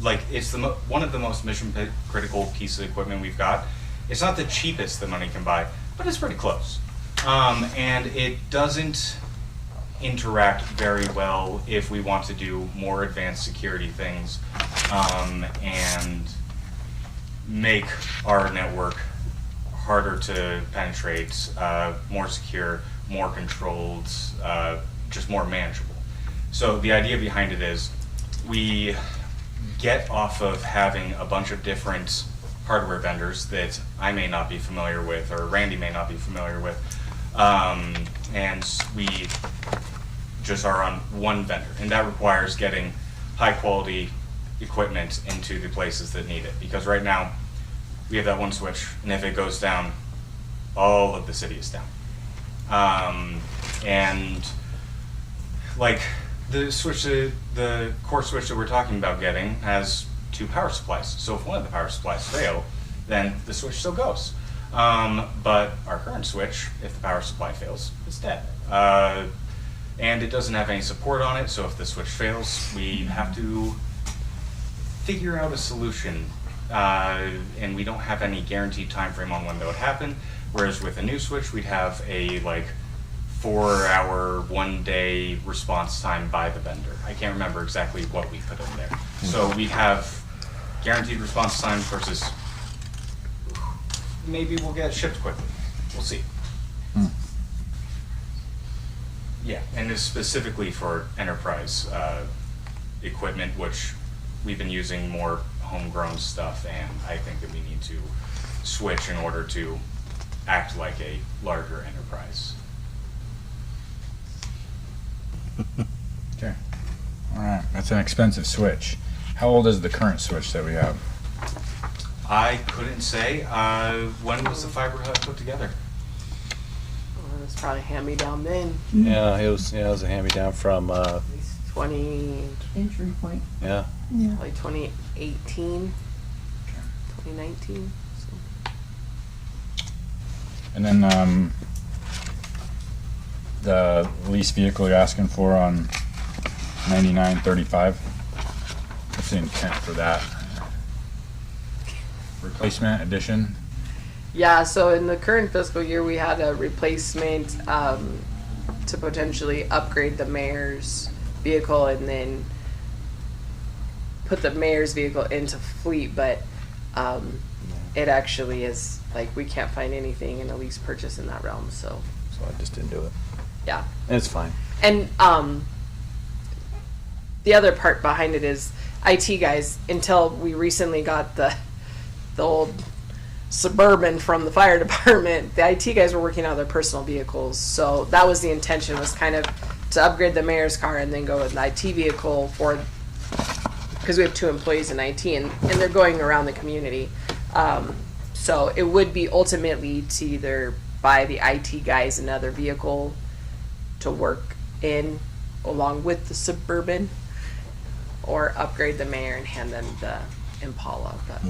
like, it's one of the most mission critical pieces of equipment we've got. It's not the cheapest that money can buy, but it's pretty close. And it doesn't interact very well if we want to do more advanced security things and make our network harder to penetrate, more secure, more controlled, just more manageable. So the idea behind it is we get off of having a bunch of different hardware vendors that I may not be familiar with or Randy may not be familiar with, and we just are on one vendor, and that requires getting high quality equipment into the places that need it, because right now we have that one switch, and if it goes down, all of the city is down. And like the core switch that we're talking about getting has 2 power supplies. So if one of the power supplies fail, then the switch still goes. But our current switch, if the power supply fails, it's dead. And it doesn't have any support on it, so if the switch fails, we have to figure out a solution. And we don't have any guaranteed time frame on when that would happen. Whereas with a new switch, we'd have a 4-hour, 1-day response time by the vendor. I can't remember exactly what we put in there. So we have guaranteed response time versus maybe we'll get it shipped quickly. We'll see. Yeah, and it's specifically for enterprise equipment, which we've been using more homegrown stuff, and I think that we need to switch in order to act like a larger enterprise. Okay. All right. That's an expensive switch. How old is the current switch that we have? I couldn't say. When was the fiber hut put together? Well, it was probably hand-me-down then, Yeah, it was a hand-me-down from, at least 20, Entry point. yeah. like 2018, 2019. So. And then the lease vehicle you're asking for on 9935. What's the intent for that? Replacement, addition? Yeah, so in the current fiscal year, we had a replacement to potentially upgrade the mayor's vehicle and then put the mayor's vehicle into fleet, but it actually is, like, we can't find anything in a lease purchase in that realm, so, So I just didn't do it. yeah. And it's fine. And the other part behind it is IT guys, until we recently got the old Suburban from the fire department, the IT guys were working out their personal vehicles. So that was the intention, was kind of to upgrade the mayor's car and then go with the IT vehicle for, because we have 2 employees in IT and they're going around the community. So it would be ultimately to either buy the IT guys another vehicle to work in along with the Suburban, or upgrade the mayor and hand them the Impala. But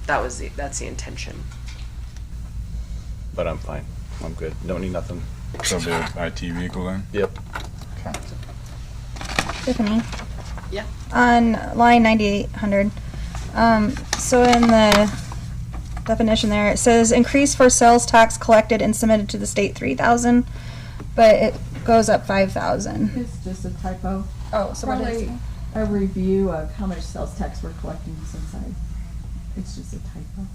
that's the intention. But I'm fine. I'm good. Don't need nothing. So the IT vehicle then? Yep. Okay. Tiffany. Yeah. On line 9800, so in the definition there, it says increase for sales tax collected and submitted to the state 3,000, but it goes up 5,000. It's just a typo. Oh, so what is it? Probably a review of how much sales tax we're collecting inside. It's just a typo.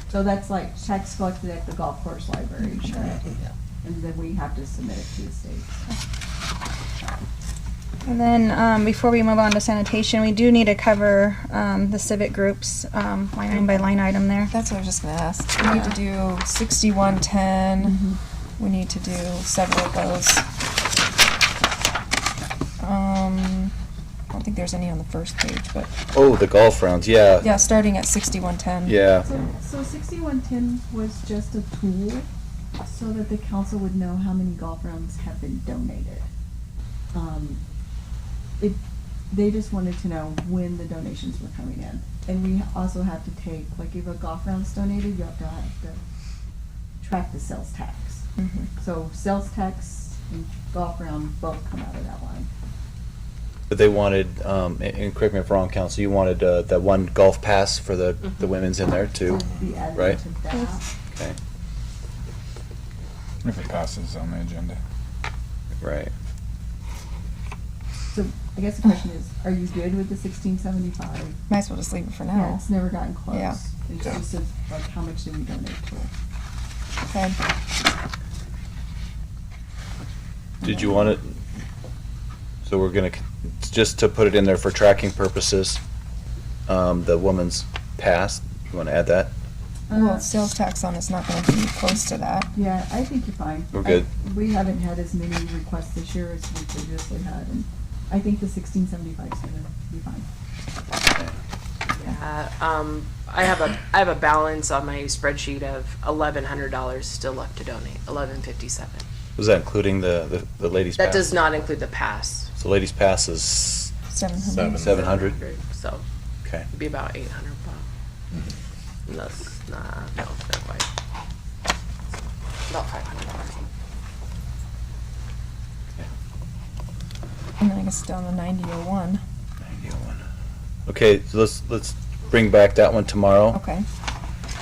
So that's like tax collected at the golf course library. Sure. And then we have to submit it to the state. And then before we move on to sanitation, we do need to cover the civic groups, line item by line item there. That's what I was just gonna ask. We need to do 6110. We need to do several of those. I don't think there's any on the first page, but Oh, the golf rounds, yeah. yeah, starting at 6110. Yeah. So 6110 was just a tool so that the council would know how many golf rounds have been donated. They just wanted to know when the donations were coming in. And we also have to take, like if a golf round's donated, you have to track the sales tax. So sales tax and golf round both come out of that line. But they wanted, and correct me if I'm wrong, Council, you wanted that one golf pass for the women's in there too, Be added right? to that. Okay, If it passes on the agenda. right. So I guess the question is, are you good with the 1675? Might as well just leave it for Yeah, now. it's never gotten close. Yeah. It's just like how much did we donate to it? Okay. Did you want it, so we're gonna, just to put it in there for tracking purposes, the woman's pass, you wanna add that? Well, sales tax on it's not gonna be close to that. Yeah, I think you're fine. We're good. We haven't had as many requests this year as we previously had, and I think the 1675 is gonna be fine. I have a balance on my spreadsheet of $1,100 still left to donate, $1,157. Was that including the ladies' pass? That does not include the pass. So ladies' pass is 700. 700? So Okay. it'd be about $800. That's not quite. About $500. And then I guess down to 9001. 91. Okay, so let's bring back that one tomorrow, Okay.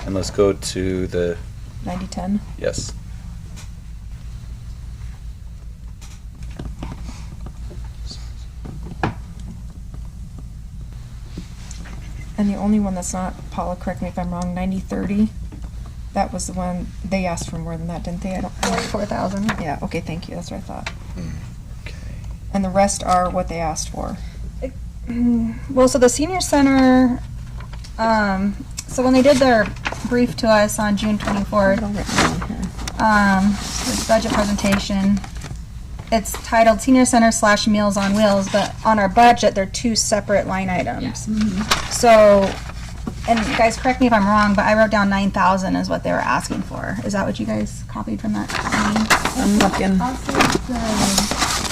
and let's go to the, 9010. yes. And the only one that's not, Paula, correct me if I'm wrong, 9030. That was the one, they asked for more than that, didn't they? I don't know. 4,000. Yeah, okay, thank you. That's what I thought. Okay. And the rest are what they asked for. Well, so the senior center, so when they did their brief to us on June 24th, this budget presentation, it's titled Senior Center / Meals on Wheels, but on our budget, they're two separate line items. So, and guys, correct me if I'm wrong, but I wrote down 9,000 is what they were asking for. Is that what you guys copied from that? I'm looking. Also, what's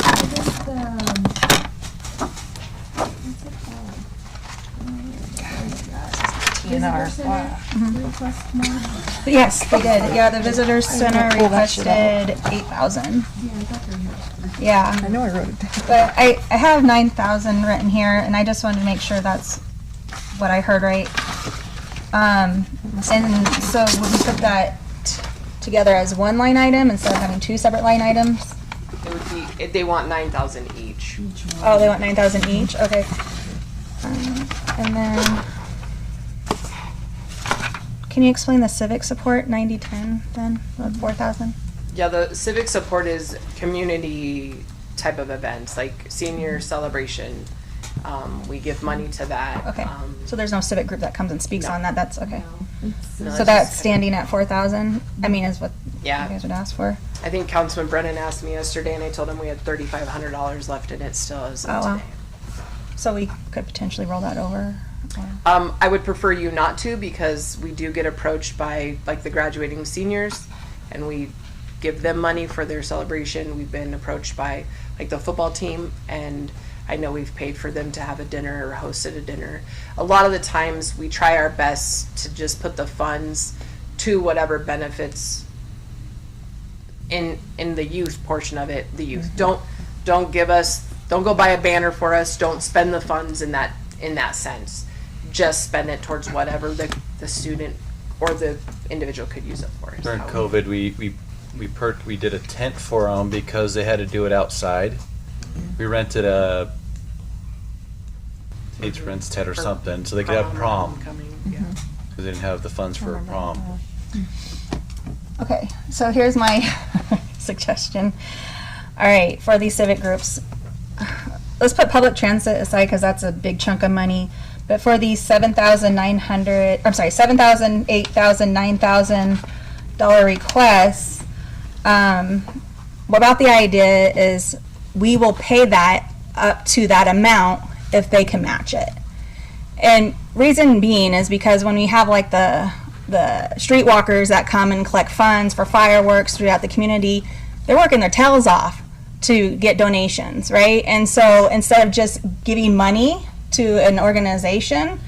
it TNR. called? Request more? Yes, they did. Yeah, the visitor center pull that shit out. requested 8,000. Yeah, I thought they were. Yeah. I know I wrote it down. But I have 9,000 written here, and I just wanted to make sure that's what I heard right. And so would we put that together as one line item instead of having two separate line items? It would be, they want 9,000 each. Oh, they want 9,000 each? Okay. And then, can you explain the civic support, 9010 then, the 4,000? Yeah, the civic support is community type of events, like senior celebration. We give money to that. Okay, so there's no civic group that comes and speaks No. on that, that's okay. No, So it's that's just- standing at 4,000, I mean, is what you Yeah. guys would ask for? I think Councilman Brennan asked me yesterday, and I told him we had $3,500 left, and it still is Oh, wow. today. So we could potentially roll that over? or- I would prefer you not to, because we do get approached by like the graduating seniors, and we give them money for their celebration. We've been approached by like the football team, and I know we've paid for them to have a dinner or hosted a dinner. A lot of the times we try our best to just put the funds to whatever benefits in the youth portion of it, the youth. Don't give us don't go buy a banner for us. Don't spend the funds in that sense. Just spend it towards whatever the student or the individual could use it for. During So- COVID, we did a tent for them because they had to do it outside. We rented a Tate's Rents tent or something so they could have prom Homecoming, yeah. because they didn't have the funds for prom. Okay, so here's my suggestion. All right, for these civic groups, let's put public transit aside because that's a big chunk of money. But for these $7,000, $8,000, $9,000 requests, what about the idea is we will pay that up to that amount if they can match it. And reason being is because when we have like the streetwalkers that come and collect funds for fireworks throughout the community, they're working their tails off to get donations, right? And so instead of just giving money to an organization,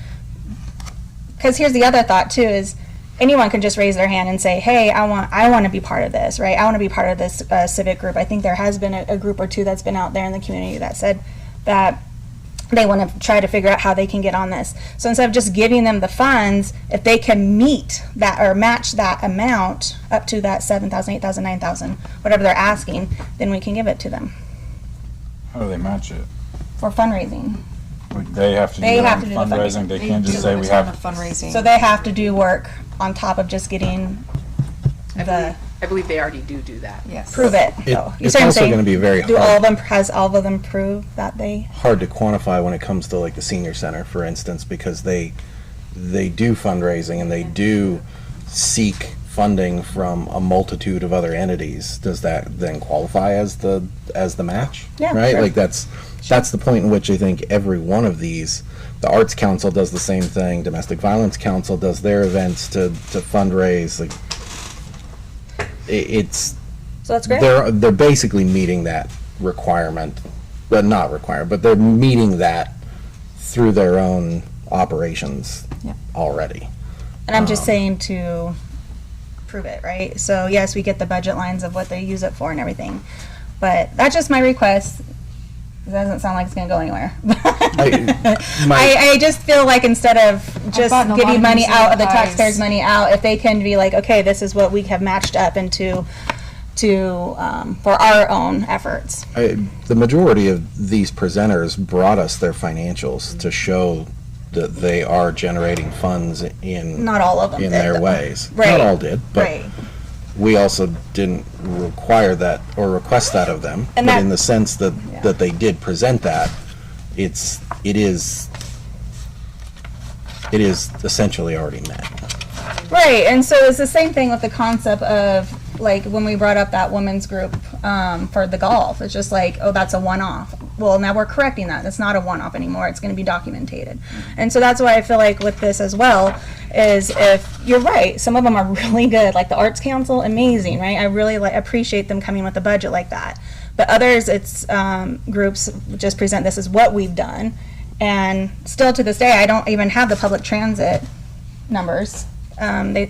because here's the other thought too, is anyone can just raise their hand and say, hey, I want to be part of this, right? I want to be part of this civic group. I think there has been a group or two that's been out there in the community that said that they want to try to figure out how they can get on this. So instead of just giving them the funds, if they can meet that or match that amount up to that 7,000, 8,000, 9,000, whatever they're asking, then we can give it to them How do they match it? for fundraising. They have to do They their have own to do the fundraising. They can't just say we Ton have. of fundraising. So they have to do work on top of just getting the I believe they already do that. Yes. prove it. though. You It's see what I'm also saying? going to be very Do all hard, of them, has all of them prove that they, hard to quantify when it comes to like the senior center, for instance, because they do fundraising and they do seek funding from a multitude of other entities. Does that then qualify as the match? Yeah, Right? sure. Like that's the point in which I think every one of these, the Arts Council does the same thing, Domestic Violence Council does their events to fundraise. Like it's so that's great. they're basically meeting that requirement, but not requirement, but they're meeting that through their own operations Yep. already. And I'm just saying to prove it, right? So yes, we get the budget lines of what they use it for and everything. But that's just my request. It doesn't sound like it's gonna go anywhere. I just feel like instead of just gotten a lot giving of money museum out of the guys. taxpayers' money out, if they can be like, okay, this is what we have matched up into for our own efforts. The majority of these presenters brought us their financials to show that they are generating funds in Not all of them in did, their though. ways. Right. Not all did, but Right. we also didn't require that or request that of them. And But that- in the sense that Yeah. that they did present that, it is essentially already met. Right, and so it's the same thing with the concept of, like, when we brought up that women's group for the golf. It's just like, oh, that's a one-off. Well, now we're correcting that. It's not a one-off anymore. It's going to be documented. And so that's why I feel like with this as well, is if, you're right, some of them are really good. Like the Arts Council, amazing, right? I really appreciate them coming with a budget like that. But others, it's groups just present this as what we've done. And still to this day, I don't even have the public transit numbers.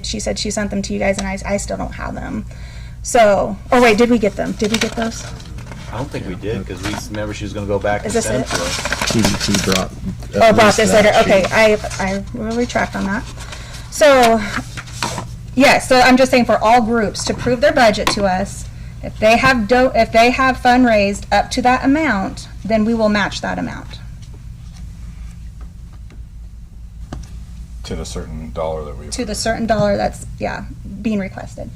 She said she sent them to you guys, and I still don't have them. So, oh wait, did we get them? Did we get those? I don't think we did because we remember she was going to go back Is and this send it? to us. He brought. Oh, brought this later. Okay, I will retract on that. So, yeah, so I'm just saying for all groups to prove their budget to us, if they have fundraised up to that amount, then we will match that amount. To the certain dollar that we. To the certain dollar that's, being requested.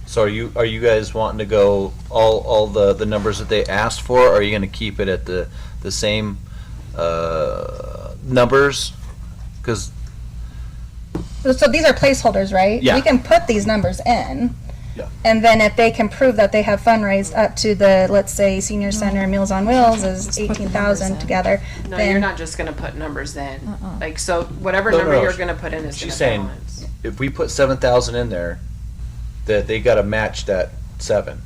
So are you guys wanting to go all the numbers that they asked for? Or are you going to keep it at the same numbers? Because So these are placeholders, right? Yeah. We can put these numbers in. Yeah. And then if they can prove that they have fundraised up to the, let's say, Senior Center Meals on Wheels is Just put the 18,000 numbers in. together. No, then you're not just gonna put numbers in. Like, so whatever No, number no, you're she- gonna put in is gonna she's saying balance. if we put 7,000 in there, that they got to match that 7.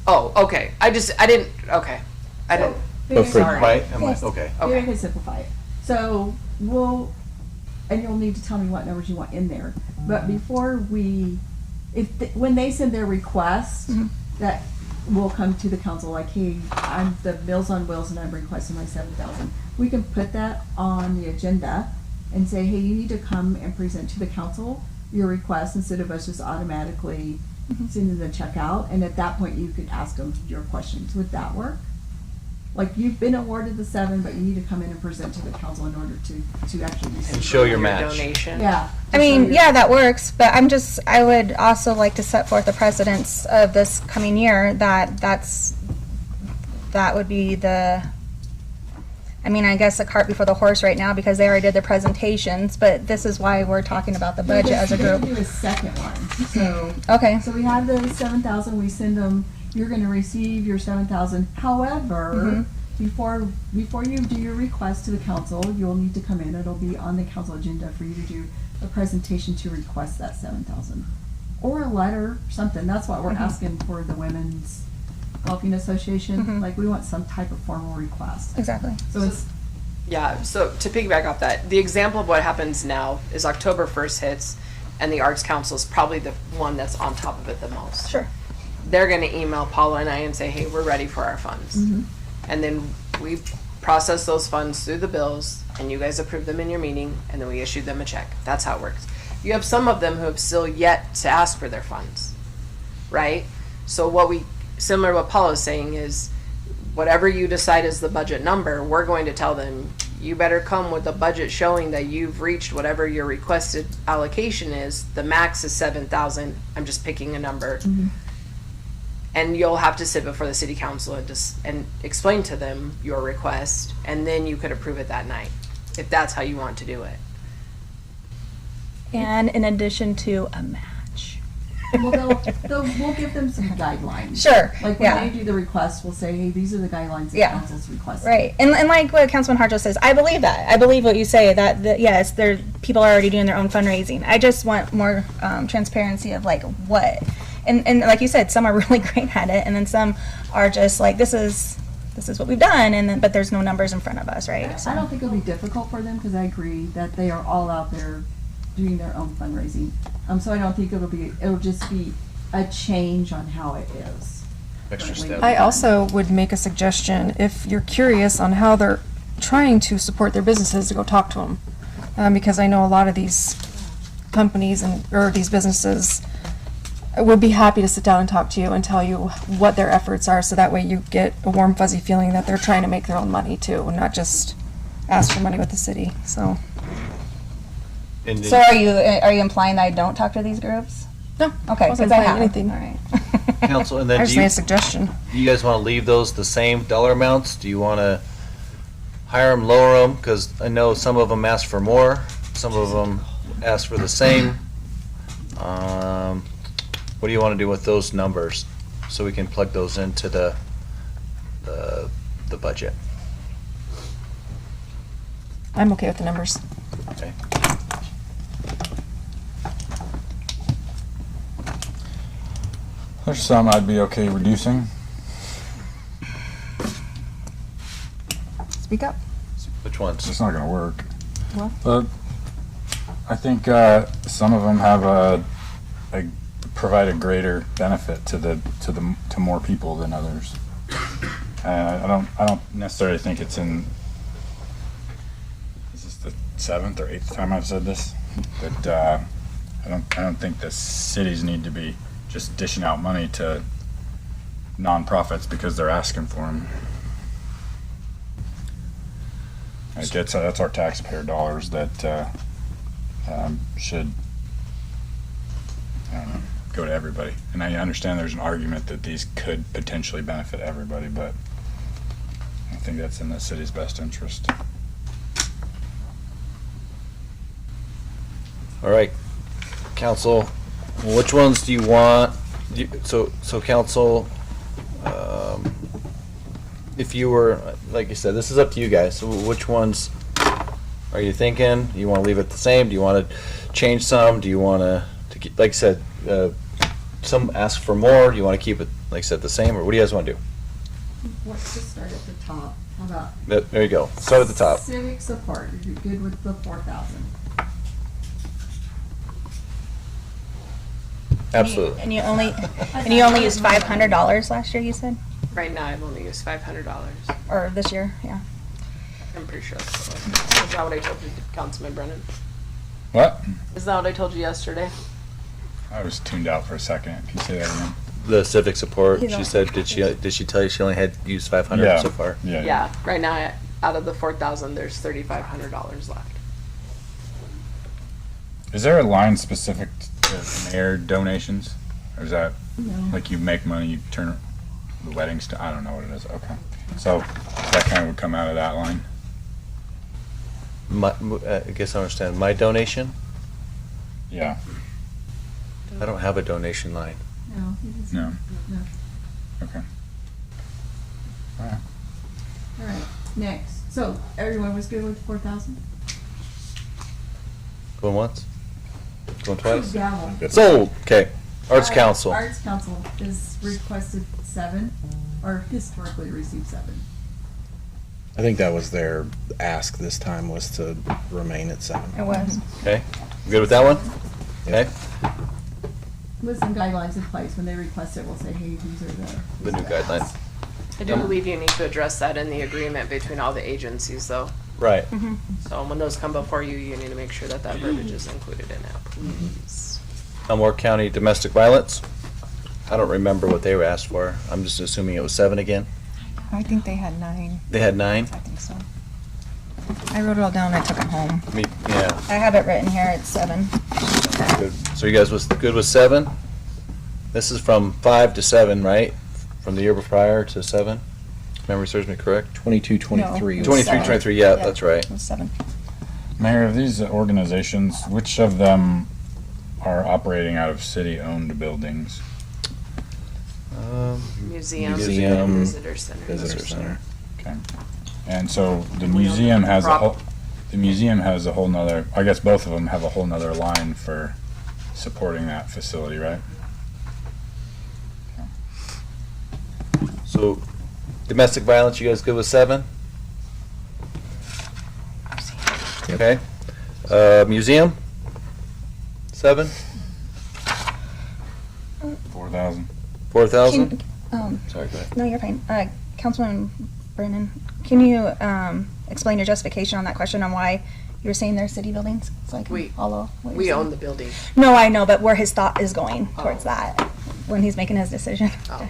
Oh, okay. I didn't, okay. I didn't, But for- sorry. Right? Am I, Yes. okay. Maybe I Okay. can simplify it. So and you'll need to tell me what numbers you want in there. But before when they send their request, Mm-hmm. that will come to the council like, hey, I'm the Meals on Wheels and I'm requesting my 7,000. We can put that on the agenda and say, hey, you need to come and present to the council your request instead of us just automatically sending the check out. And at that point, you could ask them your questions. Would that work? Like, you've been awarded the 7, but you need to come in and present to the council in order to actually receive. And show your Your match. donation. Yeah. I mean, yeah, that works, but I would also like to set forth the precedence of this coming year that would be I guess the cart before the horse right now because they already did their presentations, but this is why we're talking about the budget as a group. We're gonna do a second one. So, Okay. so we have the 7,000, we send them, you're gonna receive your 7,000. However, before you do your request to the council, you'll need to come in, it'll be on the council agenda for you to do a presentation to request that 7,000. Or a letter, something, that's what we're asking for the Women's Golfing Association, like, we want some type of formal request. Exactly. So it's, Yeah, so to piggyback off that, the example of what happens now is October 1st hits, and the Arts Council is probably the one that's on top of it the most. Sure. They're gonna email Paula and I and say, hey, we're ready for our funds. And then we process those funds through the bills, and you guys approve them in your meeting, and then we issue them a check. That's how it works. You have some of them who have still yet to ask for their funds, right? So similar to what Paula's saying is, whatever you decide is the budget number, we're going to tell them, you better come with a budget showing that you've reached whatever your requested allocation is. The max is 7,000. I'm just picking a number. And you'll have to sit before the city council and explain to them your request, and then you could approve it that night, if that's how you want to do it. And in addition to a match. well, we'll give them some guidelines. Sure. Like, when they do the request, we'll say, hey, these are the guidelines the Yeah. council's requesting. Right, and like what Councilman Harjo says, I believe that. I believe what you say, that yes, people are already doing their own fundraising. I just want more transparency of like what, and like you said, some are really great at it, and then some are just like, this is what we've done, but there's no numbers in front of us, right? I don't think it'll be difficult for them, because I agree that they are all out there doing their own fundraising. So I don't think it'll just be a change on how it is. Extra currently. step. I also would make a suggestion, if you're curious on how they're trying to support their businesses, to go talk to them. Because I know a lot of these companies or these businesses would be happy to sit down and talk to you and tell you what their efforts are, so that way you get a warm fuzzy feeling that they're trying to make their own money too, and not just ask for money with the city, so. And So are you implying that I don't talk to these groups? No, Okay, wasn't because I implying have. anything. All right. council, and I then just made a suggestion. do you guys want to leave those the same dollar amounts? Do you want to higher them, lower them? Because I know some of them ask for more, some of them ask for the same. What do you want to do with those numbers, so we can plug those into the budget? I'm okay with the numbers. Okay. There's some I'd be okay reducing. Speak up. Which ones? It's not gonna work. Well. But I think some of them have provide a greater benefit to more people than others. I don't necessarily think it's in. Is this the 7th or 8th time I've said this? But I don't think the cities need to be just dishing out money to nonprofits because they're asking for them. Like, that's our taxpayer dollars that should, I don't know, go to everybody. And I understand there's an argument that these could potentially benefit everybody, but I think that's in the city's best interest. All right, council, which ones do you want? So council, if you were, like you said, this is up to you guys. So which ones are you thinking? Do you want to leave it the same? Do you want to change some? Do you want to keep, like I said, some ask for more? Do you want to keep it, like I said, the same? Or what do you guys want to do? Let's just start at the top. How about There you go. Start at the top. civic support? You're good with the 4,000. Absolutely. And you only used $500 last year, you said? Right now, I've only used $500. Or this year, yeah. I'm pretty sure that's what is that what I told you, Councilman Brennan? What? Is that what I told you yesterday? I was tuned out for a second. Can you say that again? The civic support, He's she on- said, did she tell you she only had used 500 Yeah. so far? Yeah. Yeah, right now, out of the 4,000, there's $3,500 left. Is there a line specific to mayor donations? Or is that like you make money, you turn the weddings to, I don't know what it is. Okay. So that kind of would come out of that line? I guess I understand. My donation? Yeah. I don't have a donation line. No, he doesn't. No. No. Okay. All right, next. So everyone was good with 4,000? Going once? Going twice? Gavel. Sold! Okay. Arts Council. Arts Council has requested 7, or historically received 7. I think that was their ask this time, was to remain at 7. It was. Okay. Good with that one? Okay. With some guidelines in place, when they request it, we'll say, hey, these are The new guidelines. I do believe you need to address that in the agreement between all the agencies, though. Right. So when those come before you, you need to make sure that that verbiage is included in it, please. Elmore County Domestic Violence. I don't remember what they were asked for. I'm just assuming it was 7 again. I think they had 9. They had 9? I think so. I wrote it all down. I took it home. I mean, yeah. I have it written here, it's 7. Good. So you guys was good with 7? This is from 5 to 7, right? From the year prior to 7? Memory serves me correct? 22, 23. No. 23, 7. 23, yeah, Yeah. that's right. It was 7. Mayor, of these organizations, which of them are operating out of city-owned buildings? Museum, Museum, visitor center. Visitor Center. Okay. And so the museum has a whole, the museum has a whole nother, I guess both of them have a whole nother line for supporting that facility, right? So domestic violence, you guys good with 7? Okay. Museum? 7? 4,000. 4,000? Can- Sorry, go ahead. No, you're fine. Councilman Brennan, can you explain your justification on that question on why you were saying they're city buildings? So I can We- follow what you're We saying. own the building. No, I know, but where his thought is going towards that when he's making his decision. Oh.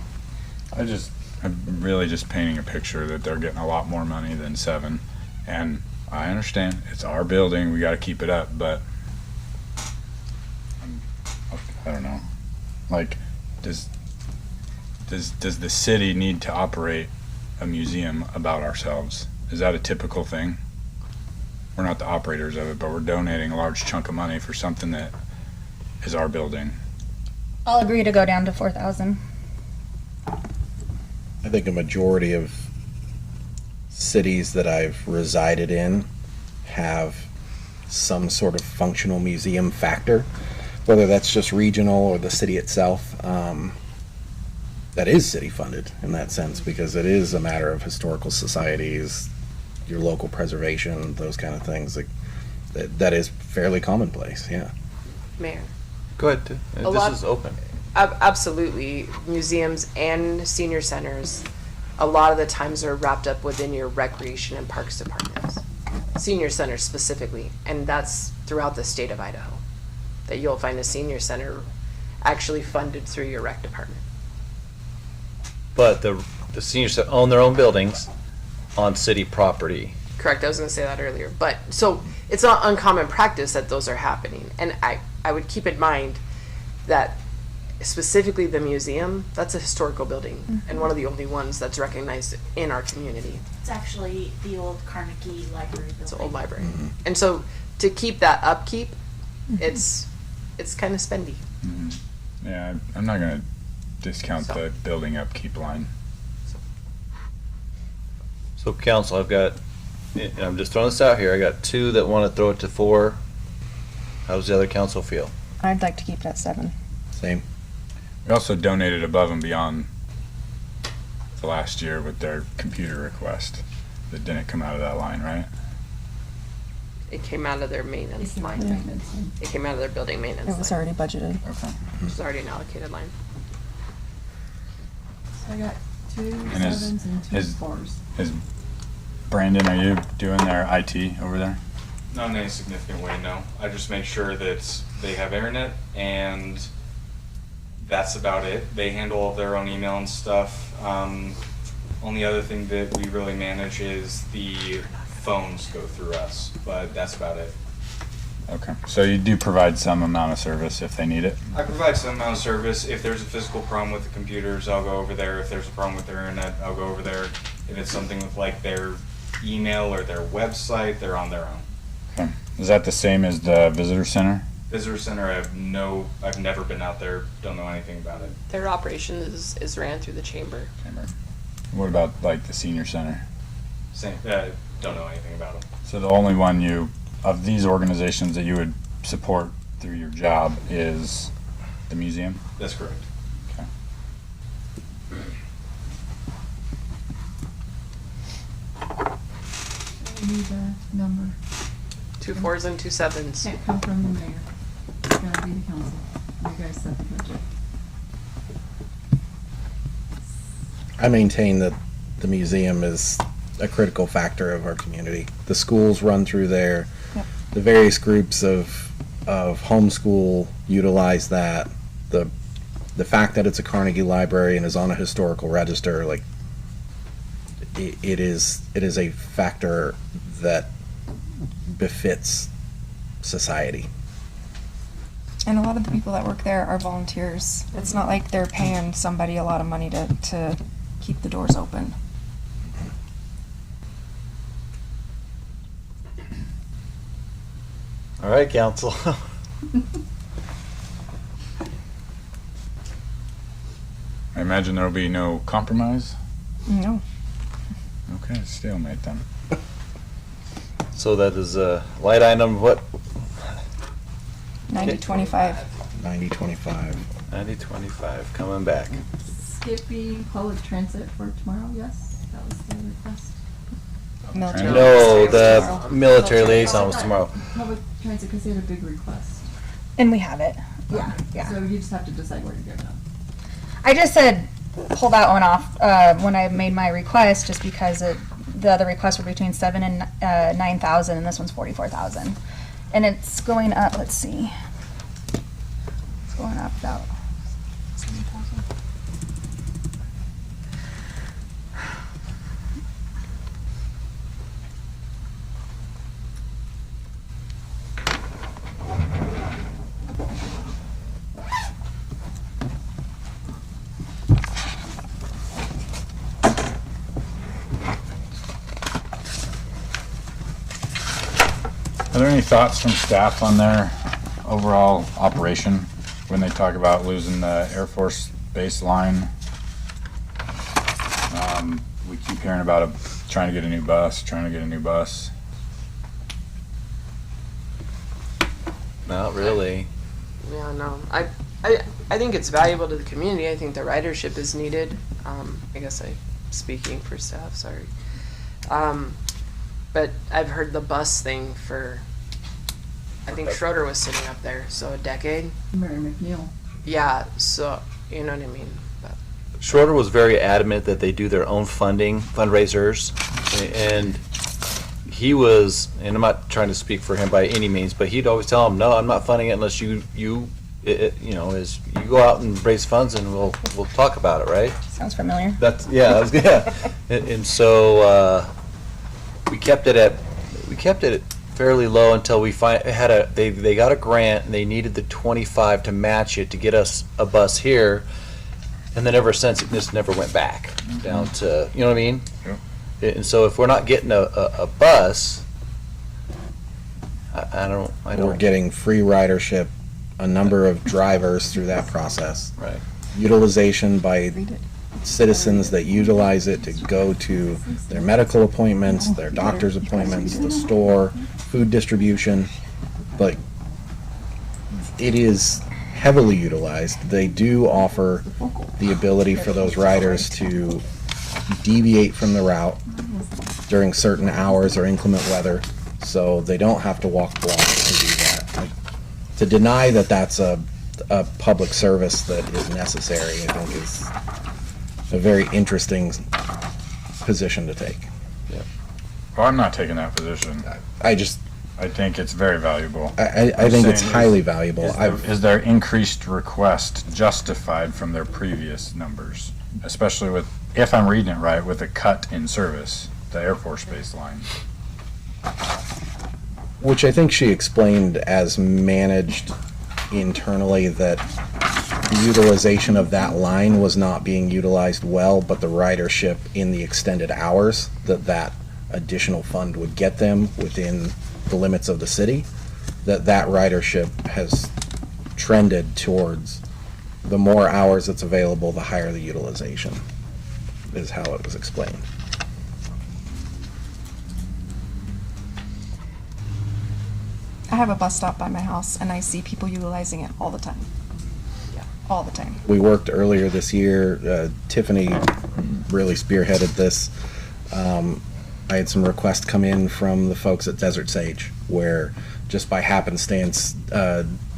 I'm really just painting a picture that they're getting a lot more money than 7. And I understand, it's our building, we gotta keep it up, but I don't know. Like, does the city need to operate a museum about ourselves? Is that a typical thing? We're not the operators of it, but we're donating a large chunk of money for something that is our building. I'll agree to go down to 4,000. I think a majority of cities that I've resided in have some sort of functional museum factor, whether that's just regional or the city itself. That is city funded in that sense, because it is a matter of historical societies, your local preservation, those kind of things. Like that is fairly commonplace. Yeah. Mayor. Go ahead. This lot- is open. Absolutely. Museums and senior centers, a lot of the times are wrapped up within your recreation and parks departments. Senior centers specifically, and that's throughout the state of Idaho, that you'll find a senior center actually funded through your rec department. But the seniors that own their own buildings on city property. Correct, I was gonna say that earlier. But, so, it's not uncommon practice that those are happening. And I would keep in mind that specifically the museum, that's a historical building, and one of the only ones that's recognized in our community. It's actually the old Carnegie Library building. It's an old library. And so, to keep that upkeep, it's kind of spendy. Yeah, I'm not gonna discount the building upkeep line. So council, I've got, and I'm just throwing this out here, I got 2 that want to throw it to 4. How does the other council feel? I'd like to keep it at 7. Same. We also donated above and beyond the last year with their computer request that didn't come out of that line, right? It came out of their maintenance It's line. not maintenance. It came out of their building maintenance It was line. already budgeted. Okay. It was already an allocated line. So I got two And is- 7s and two is- 4s. Is Brandon, are you doing their IT over there? Not in any significant way, no. I just make sure that they have internet and that's about it. They handle all their own email and stuff. Only other thing that we really manage is the phones go through us, but that's about it. Okay. So you do provide some amount of service if they need it? I provide some amount of service. If there's a physical problem with the computers, I'll go over there. If there's a problem with their internet, I'll go over there. If it's something with like their email or their website, they're on their own. Okay. Is that the same as the visitor center? Visitor center, I've never been out there, don't know anything about it. Their operation is ran through the chamber. What about like the senior center? Same, don't know anything about them. So the only one of these organizations that you would support through your job is the museum? That's correct. Okay. I need a number. 2 4s and 2 7s. Can't come from the mayor. It's gotta be the council. You guys set the budget. I maintain that the museum is a critical factor of our community. The schools run through there. Yep. The various groups of homeschool utilize that. The fact that it's a Carnegie Library and is on a historical register, like it is a factor that befits society. And a lot of the people that work there are volunteers. It's not like they're paying somebody a lot of money to keep the doors open. All right, council. I imagine there'll be no compromise? No. Okay, stalemate then. So that is a light item, what? 90-25. 90-25. 90-25, coming back. Skipping public transit for tomorrow, yes? That was the request. Military. No, the military liaison was tomorrow. Public transit, because they had a big request. And we have it. Yeah. So you just have to decide where to go now. I just said pull that one off when I made my request, just because the other requests were between 7 and 9,000, and this one's 44,000, and it's going up. Let's see, it's going up about 7,000. Are there any thoughts from staff on their overall operation when they talk about losing the Air Force base line? We keep hearing about trying to get a new bus. Not really. Yeah, no. I think it's valuable to the community. I think the ridership is needed. I guess I'm speaking for staff, sorry. But I've heard the bus thing for, I think Schroeder was sitting up there, so a decade. Mary McNeil. Yeah, so, you know what I mean? But Schroeder was very adamant that they do their own fundraisers, and he was, and I'm not trying to speak for him by any means, but he'd always tell them, no, I'm not funding it unless you go out and raise funds and we'll talk about it, right? Sounds familiar. Yeah. And so we kept it fairly low until we they got a grant and they needed the 25 to match it to get us a bus here, and then ever since it just never went back down to, you know what I mean? Yep. And so if we're not getting a bus, I don't. We're getting free ridership, a number of drivers through that process. Right. Utilization by citizens that utilize it to go to their medical appointments, their doctor's appointments, the store, food distribution. But it is heavily utilized. They do offer the ability for those riders to deviate from the route during certain hours or inclement weather so they don't have to walk blocks to do that. To deny that that's a public service that is necessary, I think is a very interesting position to take. Well, I'm not taking that position. I think it's very valuable. I think it's saying highly valuable. Is their increased request justified from their previous numbers? Especially with, if I'm reading it right, with a cut in service, the Air Force Base line. Which I think she explained as managed internally, that the utilization of that line was not being utilized well, but the ridership in the extended hours that additional fund would get them within the limits of the city, that ridership has trended towards the more hours that's available, the higher the utilization, is how it was explained. I have a bus stop by my house, and I see people utilizing it all the time. Yeah, all the time. We worked earlier this year, Tiffany really spearheaded this. I had some requests come in from the folks at Desert Sage, where just by happenstance,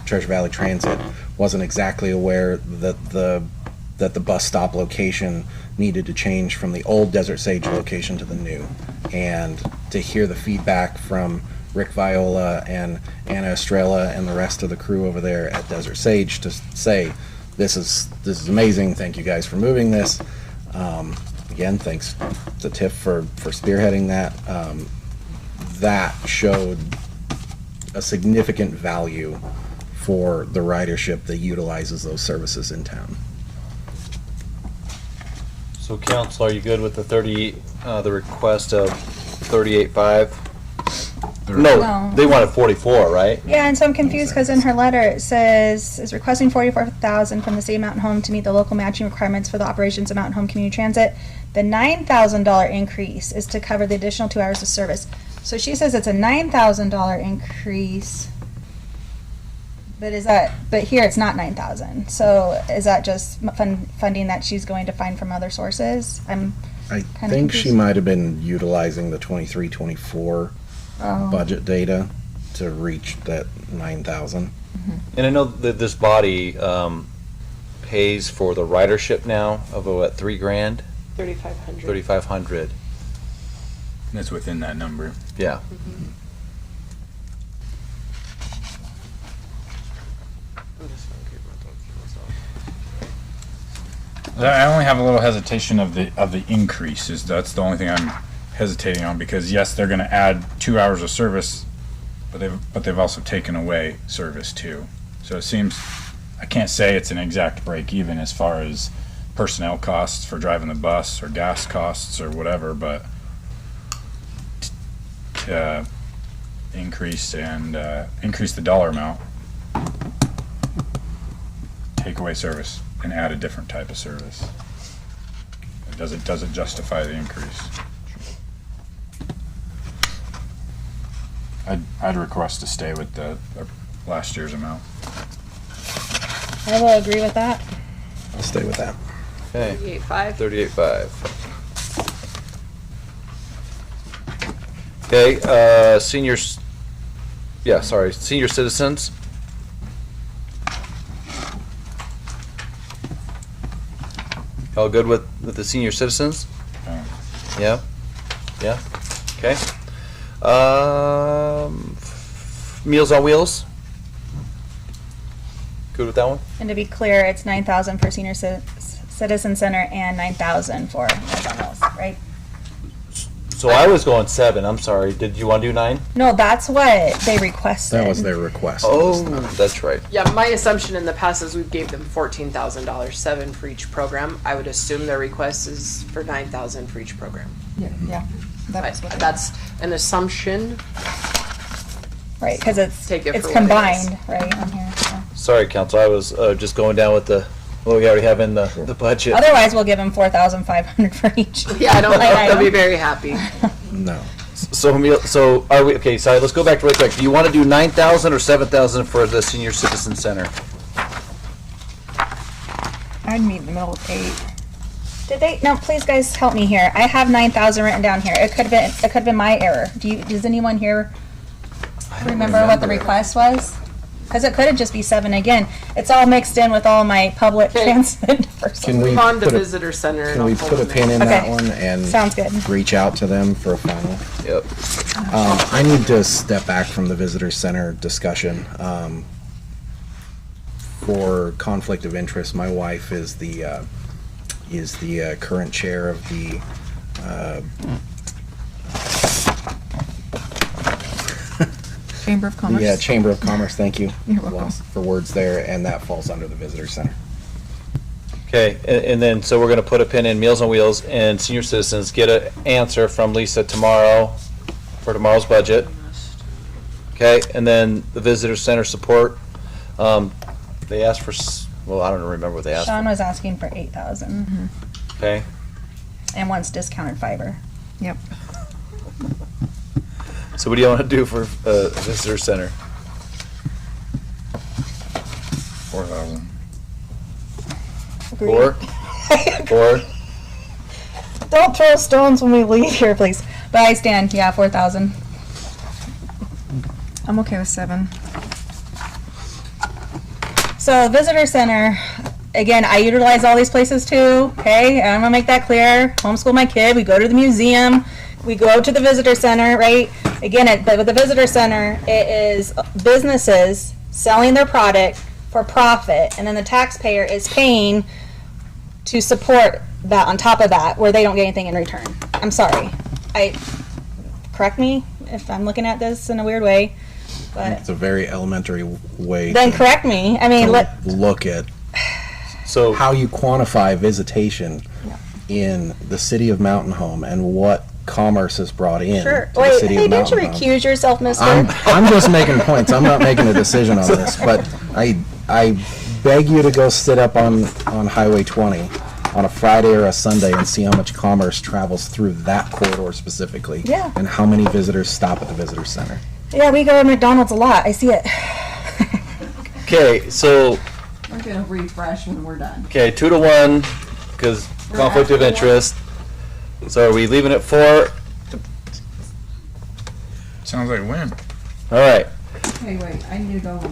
Treasure Valley Transit wasn't exactly aware that the bus stop location needed to change from the old Desert Sage location to the new. And to hear the feedback from Rick Viola and Anna Estrella and the rest of the crew over there at Desert Sage to say, this is amazing, thank you guys for moving this. Again, thanks to Tiff for spearheading that. That showed a significant value for the ridership that utilizes those services in town. So council, are you good with the request of 38.5? No, No. they wanted 44, right? Yeah, and so I'm confused because in her letter it says is requesting $44,000 from the state of Mountain Home to meet the local matching requirements for the operations of Mountain Home Community Transit. The $9,000 increase is to cover the additional 2 hours of service. So she says it's a $9,000 increase, but here it's not $9,000. So is that just funding that she's going to find from other sources? I think she might have been utilizing the 23-24 budget data to reach that 9,000. And I know that this body pays for the ridership now of what, $3,000? 3,500. 3,500. That's within that number. Yeah. I only have a little hesitation of the increases. That's the only thing I'm hesitating on, because yes, they're going to add 2 hours of service, but they've also taken away service too. So it seems, I can't say it's an exact break even as far as personnel costs for driving the bus or gas costs or whatever, but to increase the dollar amount, take away service and add a different type of service. Does it justify the increase? I'd request to stay with the last year's amount. I will agree with that. I'll stay with that. Okay. 38.5. 38.5. Okay, seniors. Yeah, sorry, senior citizens. All good with the senior citizens? Yeah? Yeah? Okay. Meals on Wheels? Good with that one? And to be clear, it's 9,000 for senior citizen center and 9,000 for Meals on Wheels, right? So I was going 7, I'm sorry. Did you want to do 9? No, that's what they requested. That was their request. Oh, that's right. Yeah, my assumption in the past is we gave them $14,000, 7 for each program. I would assume their request is for 9,000 for each program. Yeah. That was what it That's an assumption. Right, because it's Take it for what it combined, right, on here. So. Sorry, Council. I was just going down with what we already have in the budget. Otherwise, we'll give them 4,500 for each. Yeah, I don't think Line they'll be item. very happy. No. So are we okay? Sorry, let's go back really quick. Do you want to do 9,000 or 7,000 for the senior citizen center? I'd meet in the middle with 8. Did they? No, please, guys, help me here. I have 9,000 written down here. It could have been my error. Does anyone here remember what the request was? Because it could have just be 7 again. It's all mixed in with all my public Okay. transit. Can we Move on to put a, visitor center. and can we I'll pull put a them pin in that Okay. one and Sounds good. reach out to them for a final? Yep. I need to step back from the visitor center discussion. For conflict of interest, my wife is the current chair of the Chamber of Commerce. yeah, Chamber of Commerce. Thank you. You're welcome. Lost for words there, and that falls under the visitor center. Okay, and then, so we're gonna put a pin in Meals on Wheels and senior citizens, get an answer from Lisa tomorrow for tomorrow's budget. Okay, and then the visitor center support, they asked for, well, I don't remember what they asked Sean for. was asking for 8,000 Okay, and wants discounted fiber. Yep. so what do you wanna do for, visitor center? 4,000. 4? 4? Don't throw stones when we leave here, please. But I stand, yeah, 4,000. I'm okay with 7. So visitor center, again, I utilize all these places too, okay? And I'm gonna make that clear. Homeschool my kid, we go to the museum, we go to the visitor center, right? Again, but with the visitor center, it is businesses selling their product for profit, and then the taxpayer is paying to support that on top of that, where they don't get anything in return. I'm sorry. Correct me if I'm looking at this in a weird way, but It's a very elementary way then to correct me. I mean, look at So, how you quantify visitation in the city of Mountain Home and what commerce has brought in sure. to the Wait, city hey, of didn't you Mountain Home. recuse yourself, mister? I'm just making points. I'm not making a decision on this, but I beg you to go sit up on Highway 20 on a Friday or a Sunday and see how much commerce travels through that corridor specifically. Yeah. And how many visitors stop at the visitor center. Yeah, we go to McDonald's a lot. I see it. okay, so, We're gonna refresh when we're done. okay, 2 to 1, because conflict of interest. So are we leaving it 4? Sounds like a win. All right, Okay, wait, I need to go over.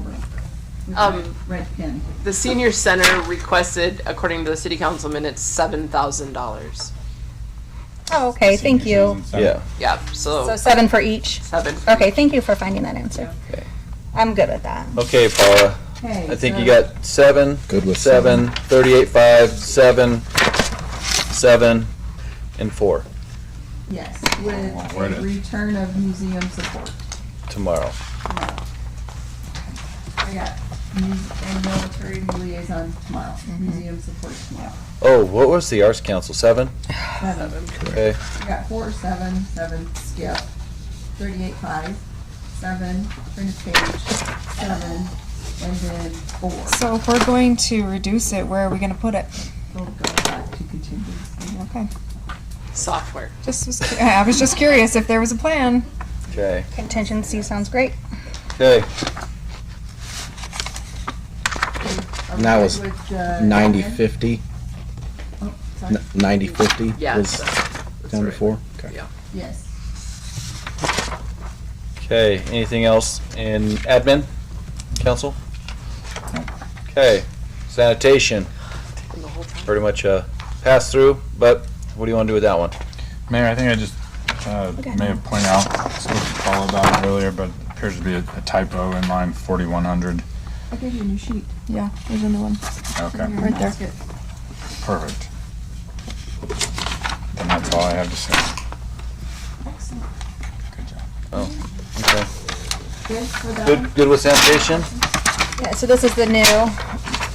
With Um, my red pen. The senior center requested, according to the city council minutes, $7,000. Oh, okay, thank you. yeah. Yeah, So so 7 for each. 7. Okay, thank you for finding that answer. Okay. I'm good with that. Okay, Paula, Okay. I think so- you got 7, Good with 7, 38.5, 7, 7, and 4 Yes, with Where a did- return of museum support. tomorrow. I got and military liaison tomorrow, museum support tomorrow. Oh, what was the Arts Council, 7? 7. Okay, I got 4, 7, 7, skip, 38.5, 7, print page, 7, and then 4. So if we're going to reduce it, where are we going to put it? Go back to contingency. Okay. Software. I was just curious if there was a plan. okay, Contingency sounds great. okay. Are we That good was with, 90-50. Oh, sorry. 90-50 Yeah, was that's down to right. 4. Okay. Yeah. Yes. Okay, anything else in admin, council? Okay, sanitation, And the whole time. pretty much a pass through, but what do you want to do with that one? Mayor, I think I just may have pointed out, spoke to Paul about it earlier, but appears to be a typo in line 4100. I gave you a new sheet. Yeah, there's a new one. Okay, in your Right there. basket. perfect. And that's all I have to say. Excellent. Good job. Oh, okay. Good for that one? Good with sanitation? Yeah, so this is the new.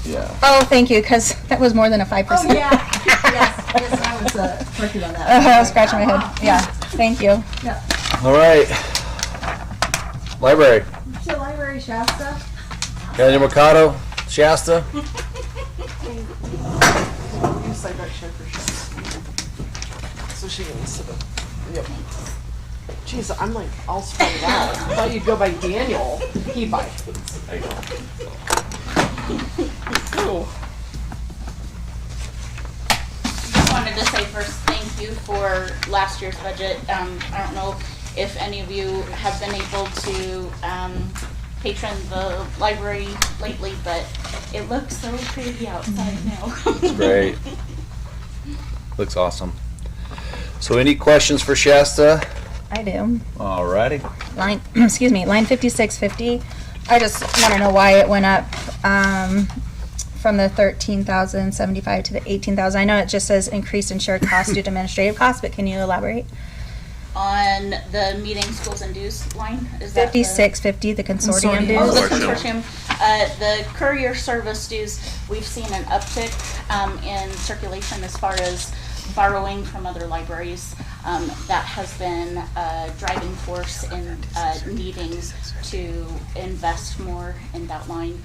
Yeah. Oh, thank you, because that was more than a 5%. Oh, yeah. Yes, I was corrected on that. I was scratching my head. Yeah, thank you. Yeah. All right. Library, To Library Shasta. got any Mercado, Shasta? Use side right chair for sure. So she can sit up. Yep. Jeez, I'm like all spread out. I thought you'd go by Daniel. He by. Oh. Just wanted to say first, thank you for last year's budget. I don't know if any of you have been able to patron the library lately, but it looks so pretty outside now. It's great. Looks awesome. So any questions for Shasta? I do. Alrighty. Line, excuse me, line 5650. I just want to know why it went up from the 13,075 to the 18,000. I know it just says increased in shared costs due to administrative costs, but can you elaborate? On the meeting, schools and dues line, is that 5650, the consortium dues. Oh, the consortium. The courier service dues, we've seen an uptick in circulation as far as borrowing from other libraries. That has been a driving force in needing to invest more in that line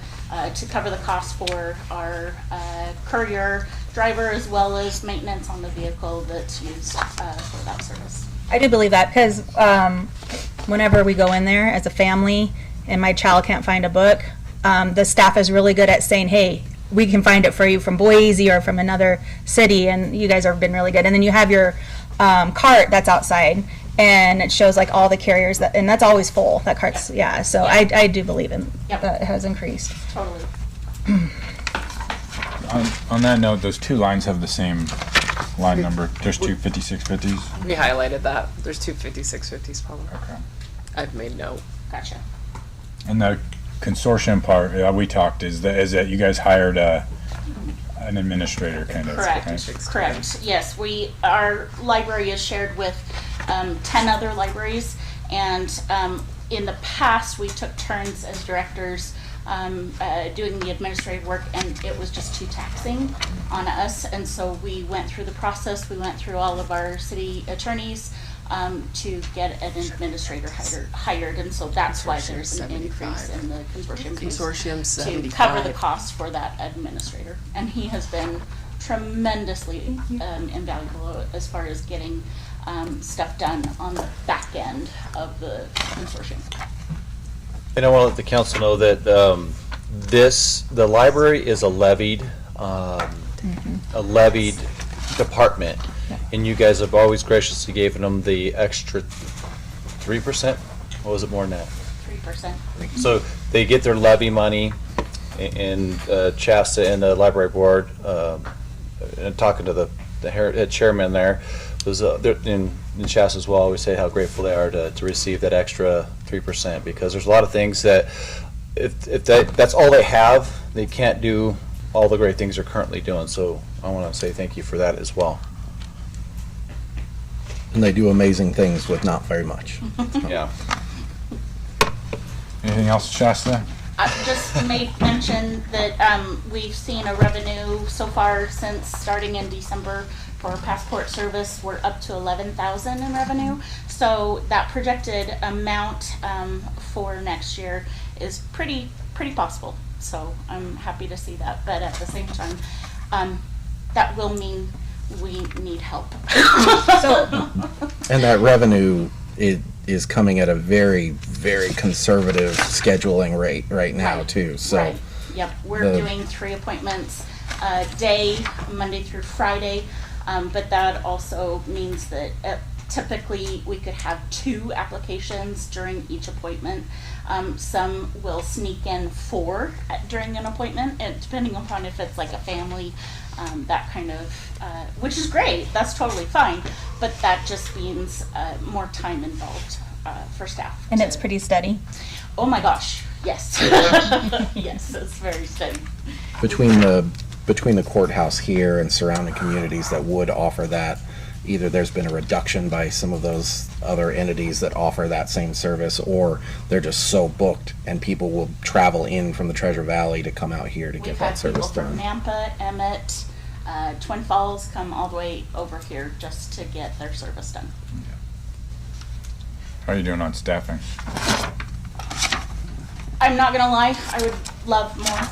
to cover the cost for our courier driver as well as maintenance on the vehicle that's used for that service. I do believe that because whenever we go in there as a family and my child can't find a book, the staff is really good at saying, hey, we can find it for you from Boise or from another city, and you guys have been really good. And then you have your cart that's outside, and it shows like all the carriers, that, and that's always full, that cart's, yeah. So I do believe in that it has increased. Totally. On that note, those two lines have the same line number. There's two 5650s. We highlighted that. There's two 5650s probably. Okay. I've made note. Gotcha. And the consortium part, we talked, is that you guys hired an administrator kind of. Correct. Okay? Correct. Yes, our library is shared with 10 other libraries, and in the past we took turns as directors doing the administrative work, and it was just too taxing on us, and so we went through the process. We went through all of our city attorneys to get an administrator hired, and so that's why there's an increase in the consortium fees Consortium to 75. cover the cost for that administrator. And he has been tremendously invaluable as far as getting stuff done on the back end of the consortium. And I want to let the council know that the library is a levied department, and you guys have always graciously given them the extra 3%. What was it more than that? 3%. So they get their levy money, and Shasta and the library board, and talking to the head chairman there, was in Shasta as well, always say how grateful they are to receive that extra 3%, because there's a lot of things that if that's all they have, they can't do all the great things they're currently doing. So I want to say thank you for that as well. And they do amazing things with not very much. Yeah. Anything else, Shasta? I just made mention that we've seen a revenue so far since starting in December for passport service. We're up to 11,000 in revenue. So that projected amount for next year is pretty possible. So I'm happy to see that. But at the same time, that will mean we need help. And that revenue is coming at a very, very conservative scheduling rate right now, too. So, right. Yep, we're doing 3 appointments a day, Monday through Friday, but that also means that typically we could have 2 applications during each appointment. Some will sneak in 4 during an appointment, and depending upon if it's like a family, that kind of, which is great, that's totally fine, but that just means more time involved for staff. And it's pretty steady. Oh my gosh, yes. Yes, it's very steady. between the courthouse here and surrounding communities that would offer that, either there's been a reduction by some of those other entities that offer that same service, or they're just so booked and people will travel in from the Treasure Valley to come out here to get that service We've had done. people from Nampa, Emmett, Twin Falls come all the way over here just to get their service done. How are you doing on staffing? I'm not gonna lie, I would love more.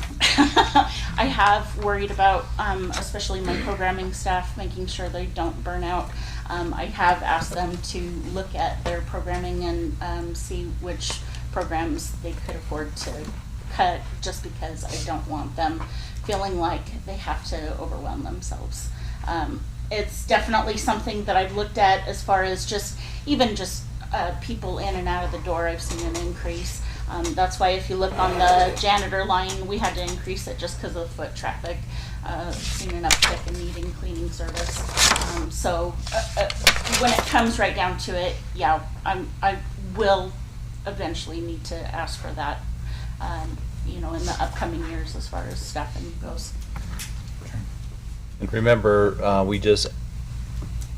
I have worried about, especially my programming staff, making sure they don't burn out. I have asked them to look at their programming and see which programs they could afford to cut, just because I don't want them feeling like they have to overwhelm themselves. It's definitely something that I've looked at as far as just people in and out of the door, I've seen an increase. That's why if you look on the janitor line, we had to increase it just because of foot traffic. Seen an uptick in needing cleaning service. So when it comes right down to it, yeah, I will eventually need to ask for that, in the upcoming years as far as staffing goes. And remember, we just